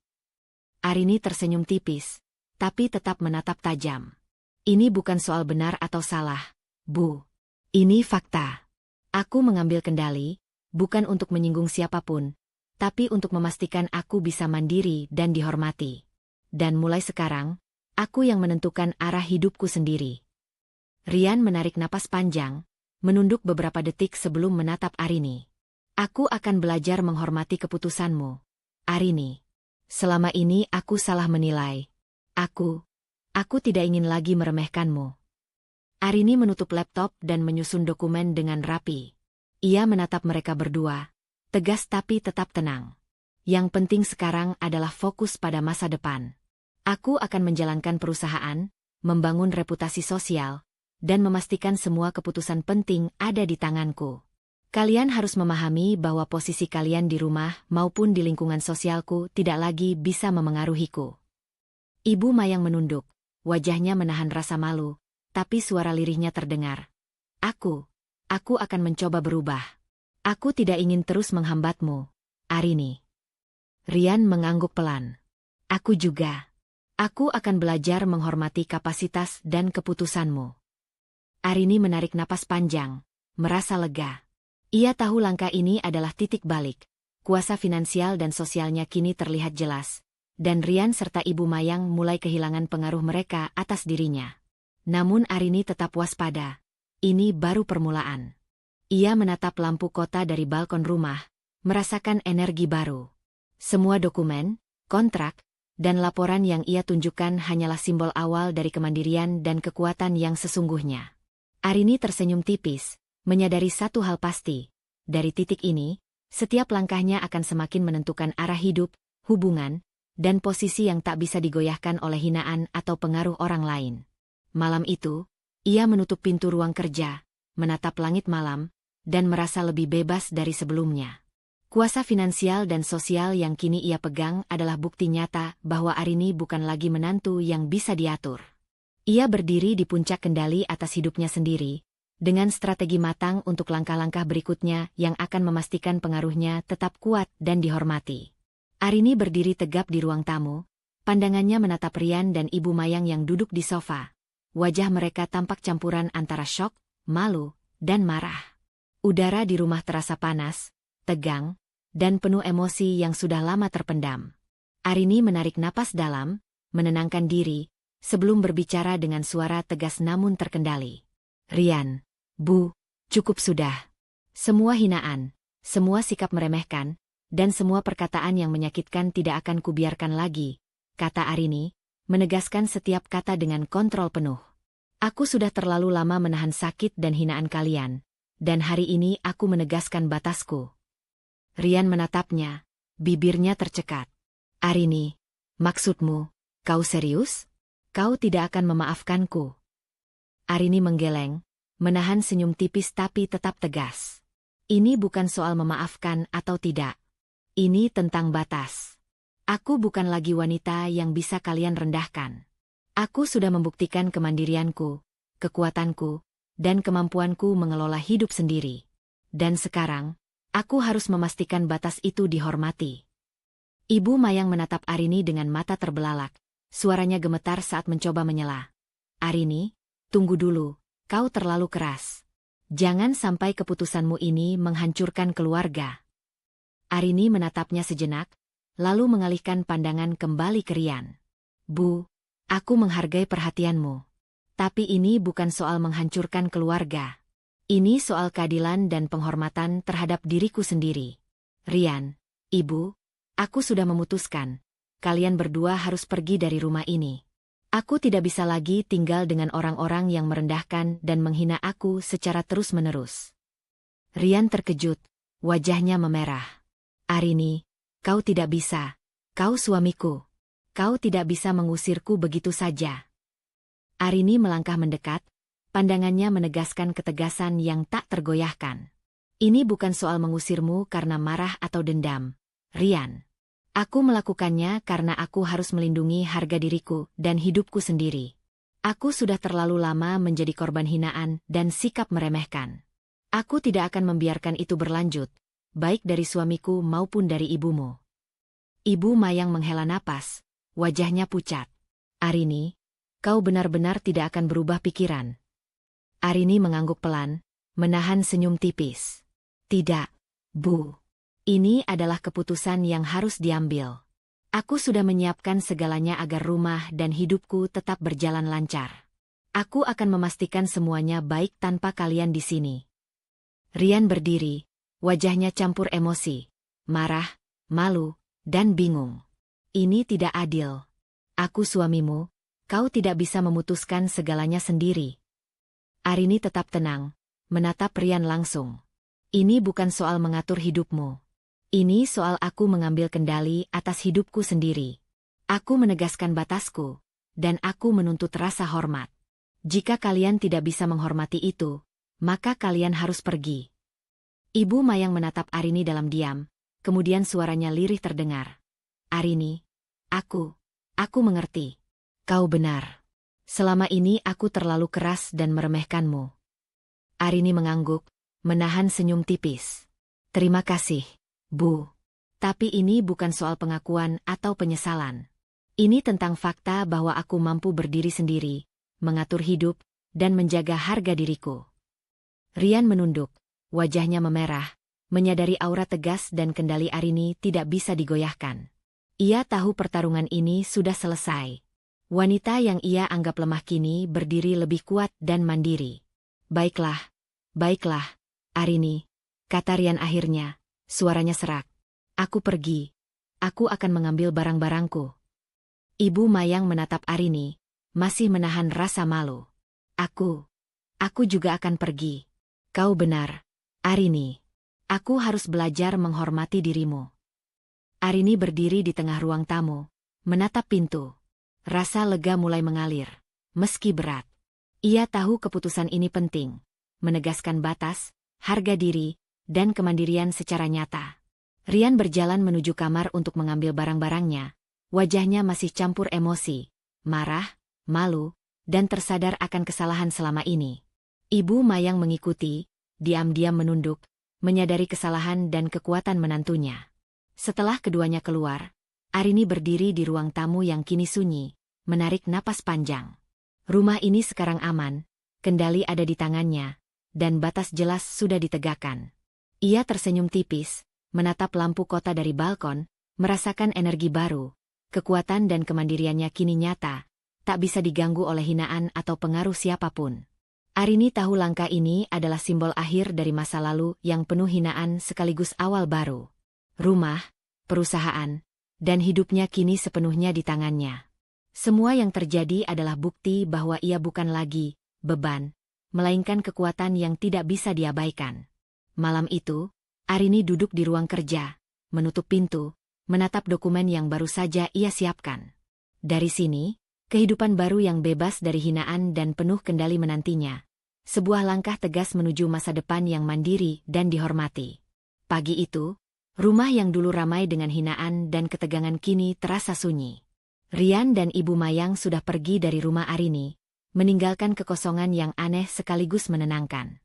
[SPEAKER 1] Arini tersenyum tipis, tapi tetap menatap tajam. Ini bukan soal benar atau salah, Bu. Ini fakta. Aku mengambil kendali, bukan untuk menyinggung siapapun, tapi untuk memastikan aku bisa mandiri dan dihormati. Dan mulai sekarang, aku yang menentukan arah hidupku sendiri. Rian menarik napas panjang, menunduk beberapa detik sebelum menatap Arini. Aku akan belajar menghormati keputusanmu, Arini. Selama ini aku salah menilai. Aku tidak ingin lagi meremehkanmu. Arini menutup laptop dan menyusun dokumen dengan rapi. Ia menatap mereka berdua, tegas tapi tetap tenang. Yang penting sekarang adalah fokus pada masa depan. Aku akan menjalankan perusahaan, membangun reputasi sosial, dan memastikan semua keputusan penting ada di tanganku. Kalian harus memahami bahwa posisi kalian di rumah maupun di lingkungan sosialku tidak lagi bisa memengaruhiku. Ibu Mayang menunduk, wajahnya menahan rasa malu, tapi suara lirihnya terdengar. Aku akan mencoba berubah. Aku tidak ingin terus menghambatmu, Arini. Rian mengangguk pelan. Aku juga. Aku akan belajar menghormati kapasitas dan keputusanmu. Arini menarik napas panjang, merasa lega. Ia tahu langkah ini adalah titik balik. Kuasa finansial dan sosialnya kini terlihat jelas, dan Rian serta Ibu Mayang mulai kehilangan pengaruh mereka atas dirinya. Namun Arini tetap waspada. Ini baru permulaan. Ia menatap lampu kota dari balkon rumah, merasakan energi baru. Semua dokumen, kontrak, dan laporan yang ia tunjukkan hanyalah simbol awal dari kemandirian dan kekuatan yang sesungguhnya. Arini tersenyum tipis, menyadari satu hal pasti. Dari titik ini, setiap langkahnya akan semakin menentukan arah hidup, hubungan, dan posisi yang tak bisa digoyahkan oleh hinaan atau pengaruh orang lain. Malam itu, ia menutup pintu ruang kerja, menatap langit malam, dan merasa lebih bebas dari sebelumnya. Kuasa finansial dan sosial yang kini ia pegang adalah bukti nyata bahwa Arini bukan lagi menantu yang bisa diatur. Ia berdiri di puncak kendali atas hidupnya sendiri, dengan strategi matang untuk langkah-langkah berikutnya yang akan memastikan pengaruhnya tetap kuat dan dihormati. Arini berdiri tegap di ruang tamu, pandangannya menatap Rian dan Ibu Mayang yang duduk di sofa. Wajah mereka tampak campuran antara syok, malu, dan marah. Udara di rumah terasa panas, tegang, dan penuh emosi yang sudah lama terpendam. Arini menarik napas dalam, menenangkan diri, sebelum berbicara dengan suara tegas namun terkendali. Rian, Bu, cukup sudah. Semua hinaan, semua sikap meremehkan, dan semua perkataan yang menyakitkan tidak akan kubiarkan lagi, kata Arini, menegaskan setiap kata dengan kontrol penuh. Aku sudah terlalu lama menahan sakit dan hinaan kalian, dan hari ini aku menegaskan batasku. Rian menatapnya, bibirnya tercekat. Arini, maksudmu, kau serius? Kau tidak akan memaafkanku? Arini menggeleng, menahan senyum tipis tapi tetap tegas. Ini bukan soal memaafkan atau tidak. Ini tentang batas. Aku bukan lagi wanita yang bisa kalian rendahkan. Aku sudah membuktikan kemandirianku, kekuatanku, dan kemampuanku mengelola hidup sendiri. Dan sekarang, aku harus memastikan batas itu dihormati. Ibu Mayang menatap Arini dengan mata terbelalak. Suaranya gemetar saat mencoba menyela. Arini, tunggu dulu, kau terlalu keras. Jangan sampai keputusanmu ini menghancurkan keluarga. Arini menatapnya sejenak, lalu mengalihkan pandangan kembali ke Rian. Bu, aku menghargai perhatianmu. Tapi ini bukan soal menghancurkan keluarga. Ini soal keadilan dan penghormatan terhadap diriku sendiri. Rian, Ibu, aku sudah memutuskan. Kalian berdua harus pergi dari rumah ini. Aku tidak bisa lagi tinggal dengan orang-orang yang merendahkan dan menghina aku secara terus-menerus. Rian terkejut, wajahnya memerah. Arini, kau tidak bisa. Kau suamiku. Kau tidak bisa mengusirku begitu saja. Arini melangkah mendekat, pandangannya menegaskan ketegasan yang tak tergoyahkan. Ini bukan soal mengusirmu karena marah atau dendam, Rian. Aku melakukannya karena aku harus melindungi harga diriku dan hidupku sendiri. Aku sudah terlalu lama menjadi korban hinaan dan sikap meremehkan. Aku tidak akan membiarkan itu berlanjut, baik dari suamiku maupun dari ibumu. Ibu Mayang menghela napas, wajahnya pucat. Arini, kau benar-benar tidak akan berubah pikiran. Arini mengangguk pelan, menahan senyum tipis. Tidak, Bu. Ini adalah keputusan yang harus diambil. Aku sudah menyiapkan segalanya agar rumah dan hidupku tetap berjalan lancar. Aku akan memastikan semuanya baik tanpa kalian di sini. Rian berdiri, wajahnya campur emosi, marah, malu, dan bingung. Ini tidak adil. Aku suamimu, kau tidak bisa memutuskan segalanya sendiri. Arini tetap tenang, menatap Rian langsung. Ini bukan soal mengatur hidupmu. Ini soal aku mengambil kendali atas hidupku sendiri. Aku menegaskan batasku, dan aku menuntut rasa hormat. Jika kalian tidak bisa menghormati itu, maka kalian harus pergi. Ibu Mayang menatap Arini dalam diam, kemudian suaranya lirih terdengar. Arini, aku mengerti. Kau benar. Selama ini aku terlalu keras dan meremehkanmu. Arini mengangguk, menahan senyum tipis. Terima kasih, Bu. Tapi ini bukan soal pengakuan atau penyesalan. Ini tentang fakta bahwa aku mampu berdiri sendiri, mengatur hidup, dan menjaga harga diriku. Rian menunduk. Wajahnya memerah, menyadari aura tegas dan kendali Arini tidak bisa digoyahkan. Ia tahu pertarungan ini sudah selesai. Wanita yang ia anggap lemah kini berdiri lebih kuat dan mandiri. Baiklah, Arini, kata Rian akhirnya, suaranya serak. Aku pergi. Aku akan mengambil barang-barangku. Ibu Mayang menatap Arini, masih menahan rasa malu. Aku juga akan pergi. Kau benar. Arini, aku harus belajar menghormati dirimu. Arini berdiri di tengah ruang tamu, menatap pintu. Rasa lega mulai mengalir, meski berat. Ia tahu keputusan ini penting, menegaskan batas, harga diri, dan kemandirian secara nyata. Rian berjalan menuju kamar untuk mengambil barang-barangnya. Wajahnya masih campur emosi, marah, malu, dan tersadar akan kesalahan selama ini. Ibu Mayang mengikuti, diam-diam menunduk, menyadari kesalahan dan kekuatan menantunya. Setelah keduanya keluar, Arini berdiri di ruang tamu yang kini sunyi, menarik napas panjang. Rumah ini sekarang aman, kendali ada di tangannya, dan batas jelas sudah ditegakkan. Ia tersenyum tipis, menatap lampu kota dari balkon, merasakan energi baru. Kekuatan dan kemandiriannya kini nyata, tak bisa diganggu oleh hinaan atau pengaruh siapapun. Arini tahu langkah ini adalah simbol akhir dari masa lalu yang penuh hinaan sekaligus awal baru. Rumah, perusahaan, dan hidupnya kini sepenuhnya di tangannya. Semua yang terjadi adalah bukti bahwa ia bukan lagi beban, melainkan kekuatan yang tidak bisa diabaikan. Malam itu, Arini duduk di ruang kerja, menutup pintu, menatap dokumen yang baru saja ia siapkan. Dari sini, kehidupan baru yang bebas dari hinaan dan penuh kendali menantinya. Sebuah langkah tegas menuju masa depan yang mandiri dan dihormati. Pagi itu, rumah yang dulu ramai dengan hinaan dan ketegangan kini terasa sunyi. Rian dan Ibu Mayang sudah pergi dari rumah Arini, meninggalkan kekosongan yang aneh sekaligus menenangkan.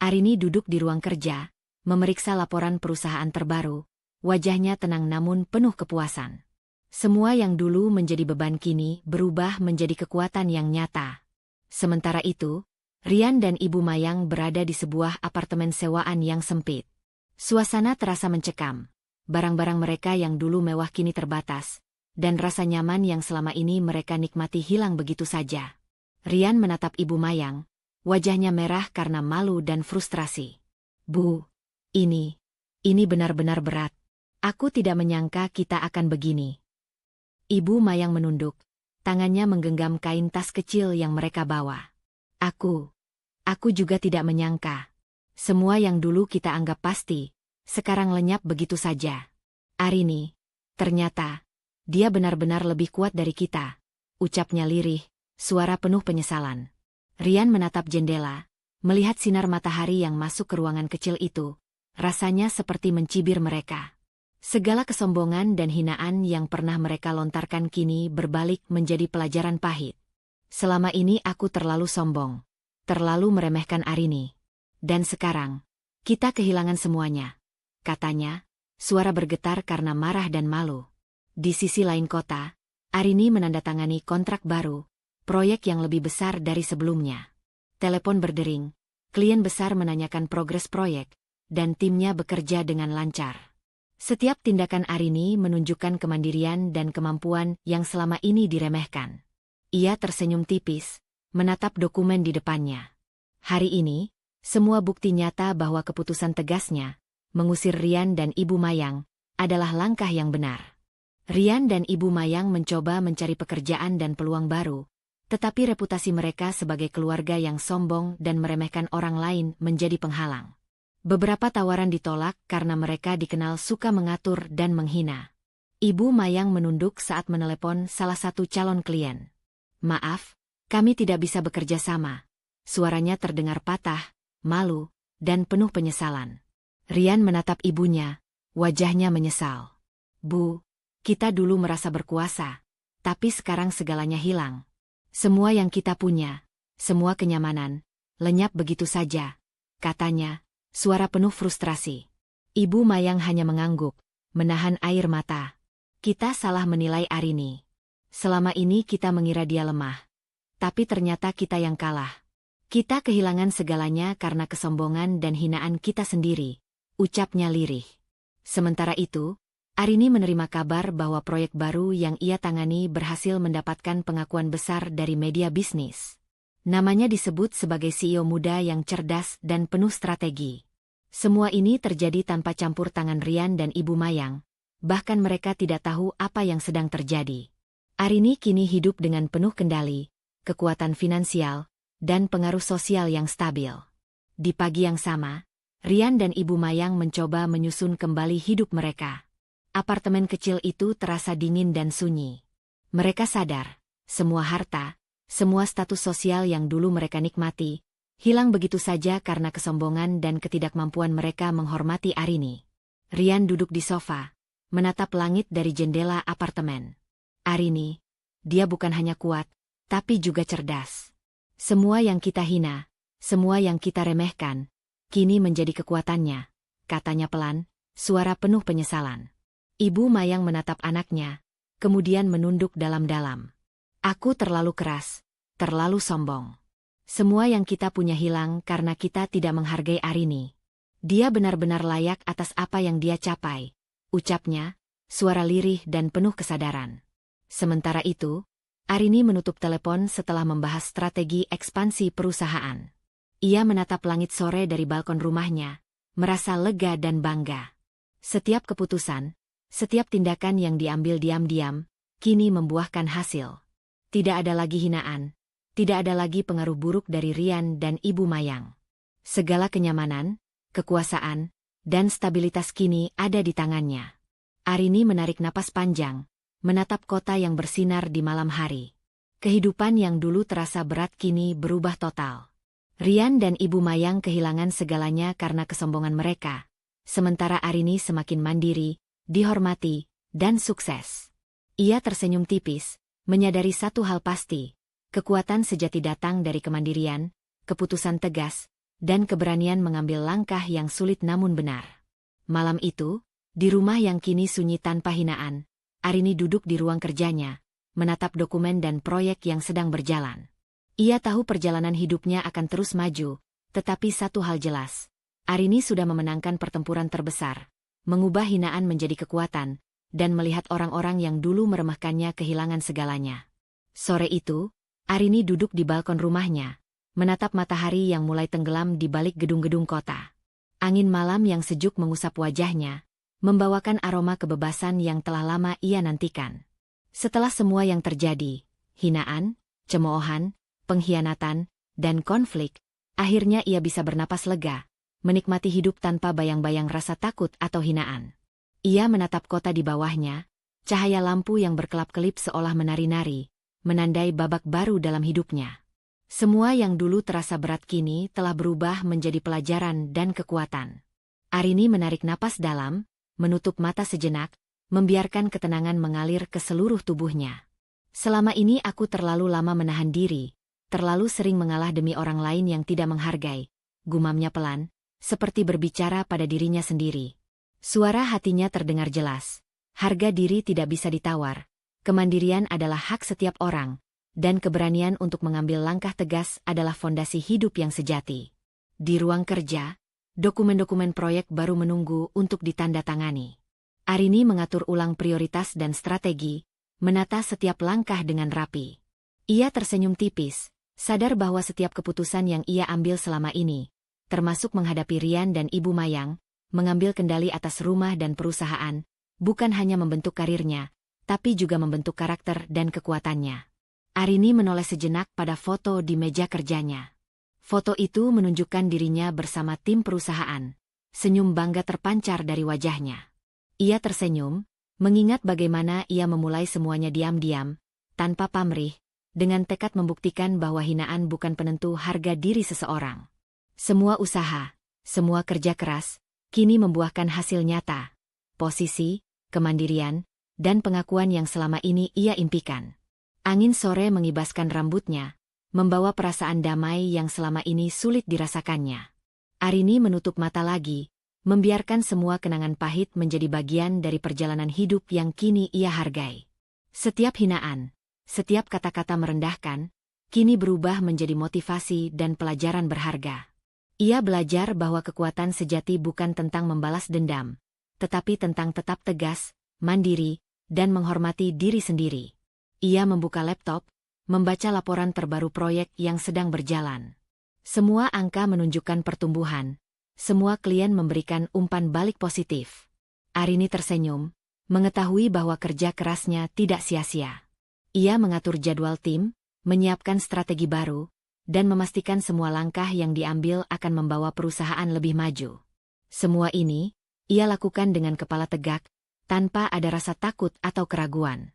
[SPEAKER 1] Arini duduk di ruang kerja, memeriksa laporan perusahaan terbaru. Wajahnya tenang namun penuh kepuasan. Semua yang dulu menjadi beban kini berubah menjadi kekuatan yang nyata. Sementara itu, Rian dan Ibu Mayang berada di sebuah apartemen sewaan yang sempit. Suasana terasa mencekam. Barang-barang mereka yang dulu mewah kini terbatas, dan rasa nyaman yang selama ini mereka nikmati hilang begitu saja. Rian menatap Ibu Mayang, wajahnya merah karena malu dan frustrasi. "Bu, ini benar-benar berat. Aku tidak menyangka kita akan begini." Ibu Mayang menunduk, tangannya menggenggam kain tas kecil yang mereka bawa. Aku juga tidak menyangka. Semua yang dulu kita anggap pasti, sekarang lenyap begitu saja. Arini, ternyata, dia benar-benar lebih kuat dari kita," ucapnya lirih, suara penuh penyesalan. Rian menatap jendela, melihat sinar matahari yang masuk ke ruangan kecil itu, rasanya seperti mencibir mereka. Segala kesombongan dan hinaan yang pernah mereka lontarkan kini berbalik menjadi pelajaran pahit. "Selama ini aku terlalu sombong, terlalu meremehkan Arini. Dan sekarang, kita kehilangan semuanya," katanya, suara bergetar karena marah dan malu. Di sisi lain kota, Arini menandatangani kontrak baru, proyek yang lebih besar dari sebelumnya. Telepon berdering, klien besar menanyakan progres proyek, dan timnya bekerja dengan lancar. Setiap tindakan Arini menunjukkan kemandirian dan kemampuan yang selama ini diremehkan. Ia tersenyum tipis, menatap dokumen di depannya. Hari ini, semua bukti nyata bahwa keputusan tegasnya, mengusir Rian dan Ibu Mayang, adalah langkah yang benar. Rian dan Ibu Mayang mencoba mencari pekerjaan dan peluang baru, tetapi reputasi mereka sebagai keluarga yang sombong dan meremehkan orang lain menjadi penghalang. Beberapa tawaran ditolak karena mereka dikenal suka mengatur dan menghina. Ibu Mayang menunduk saat menelepon salah satu calon klien. "Maaf, kami tidak bisa bekerja sama." Suaranya terdengar patah, malu, dan penuh penyesalan. Rian menatap ibunya, wajahnya menyesal. "Bu, kita dulu merasa berkuasa, tapi sekarang segalanya hilang. Semua yang kita punya, semua kenyamanan, lenyap begitu saja," katanya, suara penuh frustrasi. Ibu Mayang hanya mengangguk, menahan air mata. "Kita salah menilai Arini. Selama ini kita mengira dia lemah. Tapi ternyata kita yang kalah. Kita kehilangan segalanya karena kesombongan dan hinaan kita sendiri," ucapnya lirih. Sementara itu, Arini menerima kabar bahwa proyek baru yang ia tangani berhasil mendapatkan pengakuan besar dari media bisnis. Namanya disebut sebagai CEO muda yang cerdas dan penuh strategi. Semua ini terjadi tanpa campur tangan Rian dan Ibu Mayang, bahkan mereka tidak tahu apa yang sedang terjadi. Arini kini hidup dengan penuh kendali, kekuatan finansial, dan pengaruh sosial yang stabil. Di pagi yang sama, Rian dan Ibu Mayang mencoba menyusun kembali hidup mereka. Apartemen kecil itu terasa dingin dan sunyi. Mereka sadar, semua harta, semua status sosial yang dulu mereka nikmati, hilang begitu saja karena kesombongan dan ketidakmampuan mereka menghormati Arini. Rian duduk di sofa, menatap langit dari jendela apartemen. Arini, dia bukan hanya kuat, tapi juga cerdas. Semua yang kita hina, semua yang kita remehkan, kini menjadi kekuatannya, katanya pelan, suara penuh penyesalan. Ibu Mayang menatap anaknya, kemudian menunduk dalam-dalam. Aku terlalu keras, terlalu sombong. Semua yang kita punya hilang karena kita tidak menghargai Arini. Dia benar-benar layak atas apa yang dia capai, ucapnya, suara lirih dan penuh kesadaran. Sementara itu, Arini menutup telepon setelah membahas strategi ekspansi perusahaan. Ia menatap langit sore dari balkon rumahnya, merasa lega dan bangga. Setiap keputusan, setiap tindakan yang diambil diam-diam, kini membuahkan hasil. Tidak ada lagi hinaan, tidak ada lagi pengaruh buruk dari Rian dan Ibu Mayang. Segala kenyamanan, kekuasaan, dan stabilitas kini ada di tangannya. Arini menarik napas panjang, menatap kota yang bersinar di malam hari. Kehidupan yang dulu terasa berat kini berubah total. Rian dan Ibu Mayang kehilangan segalanya karena kesombongan mereka, sementara Arini semakin mandiri, dihormati, dan sukses. Ia tersenyum tipis, menyadari satu hal pasti, kekuatan sejati datang dari kemandirian, keputusan tegas, dan keberanian mengambil langkah yang sulit namun benar. Malam itu, di rumah yang kini sunyi tanpa hinaan, Arini duduk di ruang kerjanya, menatap dokumen dan proyek yang sedang berjalan. Ia tahu perjalanan hidupnya akan terus maju, tetapi satu hal jelas. Arini sudah memenangkan pertempuran terbesar, mengubah hinaan menjadi kekuatan, dan melihat orang-orang yang dulu meremehkannya kehilangan segalanya. Sore itu, Arini duduk di balkon rumahnya, menatap matahari yang mulai tenggelam di balik gedung-gedung kota. Angin malam yang sejuk mengusap wajahnya, membawakan aroma kebebasan yang telah lama ia nantikan. Setelah semua yang terjadi, hinaan, cemoohan, pengkhianatan, dan konflik, akhirnya ia bisa bernapas lega, menikmati hidup tanpa bayang-bayang rasa takut atau hinaan. Ia menatap kota di bawahnya, cahaya lampu yang berkelap-kelip seolah menari-nari, menandai babak baru dalam hidupnya. Semua yang dulu terasa berat kini telah berubah menjadi pelajaran dan kekuatan. Arini menarik napas dalam, menutup mata sejenak, membiarkan ketenangan mengalir ke seluruh tubuhnya. Selama ini aku terlalu lama menahan diri, terlalu sering mengalah demi orang lain yang tidak menghargai, gumamnya pelan, seperti berbicara pada dirinya sendiri. Suara hatinya terdengar jelas. Harga diri tidak bisa ditawar. Kemandirian adalah hak setiap orang, dan keberanian untuk mengambil langkah tegas adalah fondasi hidup yang sejati. Di ruang kerja, dokumen-dokumen proyek baru menunggu untuk ditandatangani. Arini mengatur ulang prioritas dan strategi, menata setiap langkah dengan rapi. Ia tersenyum tipis, sadar bahwa setiap keputusan yang ia ambil selama ini, termasuk menghadapi Rian dan Ibu Mayang, mengambil kendali atas rumah dan perusahaan, bukan hanya membentuk karirnya, tapi juga membentuk karakter dan kekuatannya. Arini menoleh sejenak pada foto di meja kerjanya. Foto itu menunjukkan dirinya bersama tim perusahaan. Senyum bangga terpancar dari wajahnya. Ia tersenyum, mengingat bagaimana ia memulai semuanya diam-diam, tanpa pamrih, dengan tekad membuktikan bahwa hinaan bukan penentu harga diri seseorang. Semua usaha, semua kerja keras, kini membuahkan hasil nyata. Posisi, kemandirian, dan pengakuan yang selama ini ia impikan. Angin sore mengibaskan rambutnya, membawa perasaan damai yang selama ini sulit dirasakannya. Arini menutup mata lagi, membiarkan semua kenangan pahit menjadi bagian dari perjalanan hidup yang kini ia hargai. Setiap hinaan, setiap kata-kata merendahkan, kini berubah menjadi motivasi dan pelajaran berharga. Ia belajar bahwa kekuatan sejati bukan tentang membalas dendam, tetapi tentang tetap tegas, mandiri, dan menghormati diri sendiri. Ia membuka laptop, membaca laporan terbaru proyek yang sedang berjalan. Semua angka menunjukkan pertumbuhan, semua klien memberikan umpan balik positif. Arini tersenyum, mengetahui bahwa kerja kerasnya tidak sia-sia. Ia mengatur jadwal tim, menyiapkan strategi baru, dan memastikan semua langkah yang diambil akan membawa perusahaan lebih maju. Semua ini, ia lakukan dengan kepala tegak, tanpa ada rasa takut atau keraguan.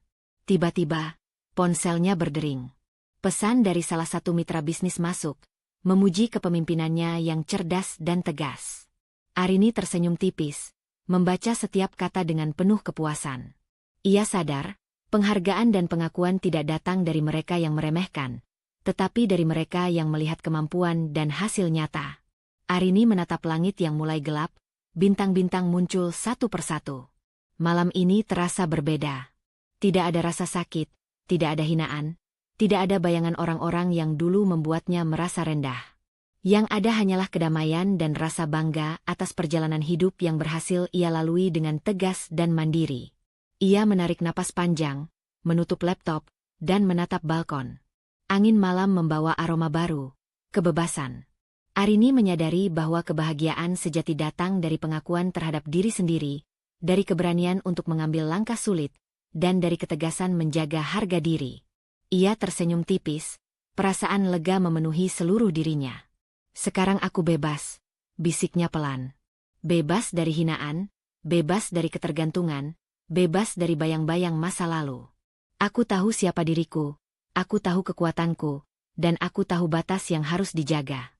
[SPEAKER 1] Tiba-tiba, ponselnya berdering. Pesan dari salah satu mitra bisnis masuk, memuji kepemimpinannya yang cerdas dan tegas. Arini tersenyum tipis, membaca setiap kata dengan penuh kepuasan. Ia sadar, penghargaan dan pengakuan tidak datang dari mereka yang meremehkan, tetapi dari mereka yang melihat kemampuan dan hasil nyata. Arini menatap langit yang mulai gelap, bintang-bintang muncul satu persatu. malam ini terasa berbeda. Tidak ada rasa sakit, tidak ada hinaan, tidak ada bayangan orang-orang yang dulu membuatnya merasa rendah. Yang ada hanyalah kedamaian dan rasa bangga atas perjalanan hidup yang berhasil ia lalui dengan tegas dan mandiri. Ia menarik napas panjang, menutup laptop, dan menatap balkon. Angin malam membawa aroma baru, kebebasan. Arini menyadari bahwa kebahagiaan sejati datang dari pengakuan terhadap diri sendiri, dari keberanian untuk mengambil langkah sulit, dan dari ketegasan menjaga harga diri. Ia tersenyum tipis, perasaan lega memenuhi seluruh dirinya. Sekarang aku bebas, bisiknya pelan. Bebas dari hinaan, bebas dari ketergantungan, bebas dari bayang-bayang masa lalu. Aku tahu siapa diriku, aku tahu kekuatanku, dan aku tahu batas yang harus dijaga.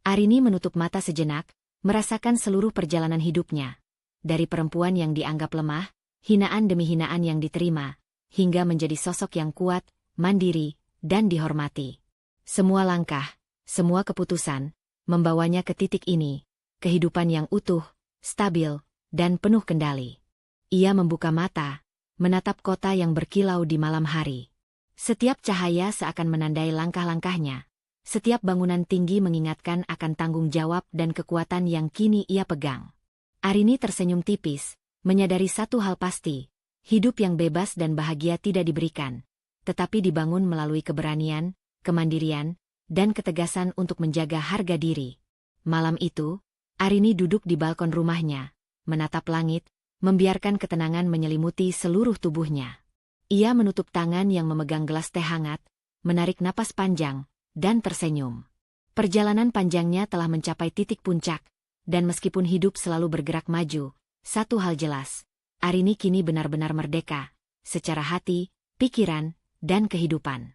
[SPEAKER 1] Arini menutup mata sejenak, merasakan seluruh perjalanan hidupnya. Dari perempuan yang dianggap lemah, hinaan demi hinaan yang diterima, hingga menjadi sosok yang kuat, mandiri, dan dihormati. Semua langkah, semua keputusan, membawanya ke titik ini, kehidupan yang utuh, stabil, dan penuh kendali. Ia membuka mata, menatap kota yang berkilau di malam hari. Setiap cahaya seakan menandai langkah-langkahnya. Setiap bangunan tinggi mengingatkan akan tanggung jawab dan kekuatan yang kini ia pegang. Arini tersenyum tipis, menyadari satu hal pasti, hidup yang bebas dan bahagia tidak diberikan, tetapi dibangun melalui keberanian, kemandirian, dan ketegasan untuk menjaga harga diri. Malam itu, Arini duduk di balkon rumahnya, menatap langit, membiarkan ketenangan menyelimuti seluruh tubuhnya. Ia menutup tangan yang memegang gelas teh hangat, menarik napas panjang, dan tersenyum. Perjalanan panjangnya telah mencapai titik puncak, dan meskipun hidup selalu bergerak maju, satu hal jelas, Arini kini benar-benar merdeka, secara hati, pikiran, dan kehidupan.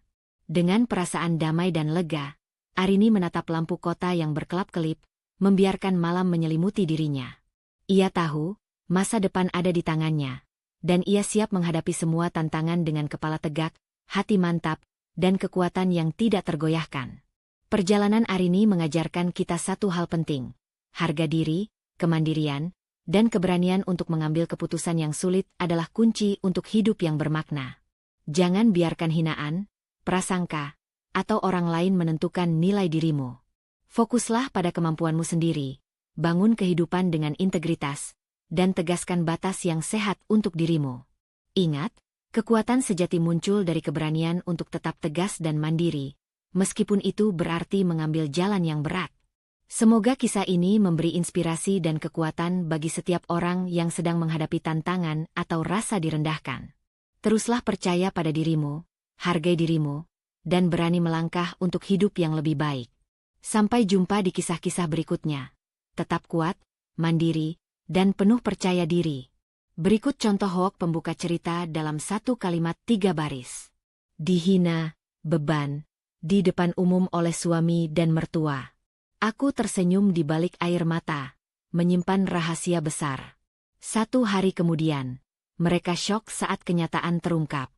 [SPEAKER 1] Dengan perasaan damai dan lega, Arini menatap lampu kota yang berkelap-kelip, membiarkan malam menyelimuti dirinya. Ia tahu, masa depan ada di tangannya, dan ia siap menghadapi semua tantangan dengan kepala tegak, hati mantap, dan kekuatan yang tidak tergoyahkan. Perjalanan Arini mengajarkan kita satu hal penting, harga diri, kemandirian, dan keberanian untuk mengambil keputusan yang sulit adalah kunci untuk hidup yang bermakna. Jangan biarkan hinaan, prasangka, atau orang lain menentukan nilai dirimu. Fokuslah pada kemampuanmu sendiri, bangun kehidupan dengan integritas, dan tegaskan batas yang sehat untuk dirimu. Ingat, kekuatan sejati muncul dari keberanian untuk tetap tegas dan mandiri, meskipun itu berarti mengambil jalan yang berat. Semoga kisah ini memberi inspirasi dan kekuatan bagi setiap orang yang sedang menghadapi tantangan atau rasa direndahkan. Teruslah percaya pada dirimu, hargai dirimu, dan berani melangkah untuk hidup yang lebih baik. Sampai jumpa di kisah-kisah berikutnya. Tetap kuat, mandiri, dan penuh percaya diri. Berikut contoh hoax pembuka cerita dalam satu kalimat 3 baris. Dihina, beban, di depan umum oleh suami dan mertua. Aku tersenyum di balik air mata, menyimpan rahasia besar. 1 hari kemudian, mereka syok saat kenyataan terungkap.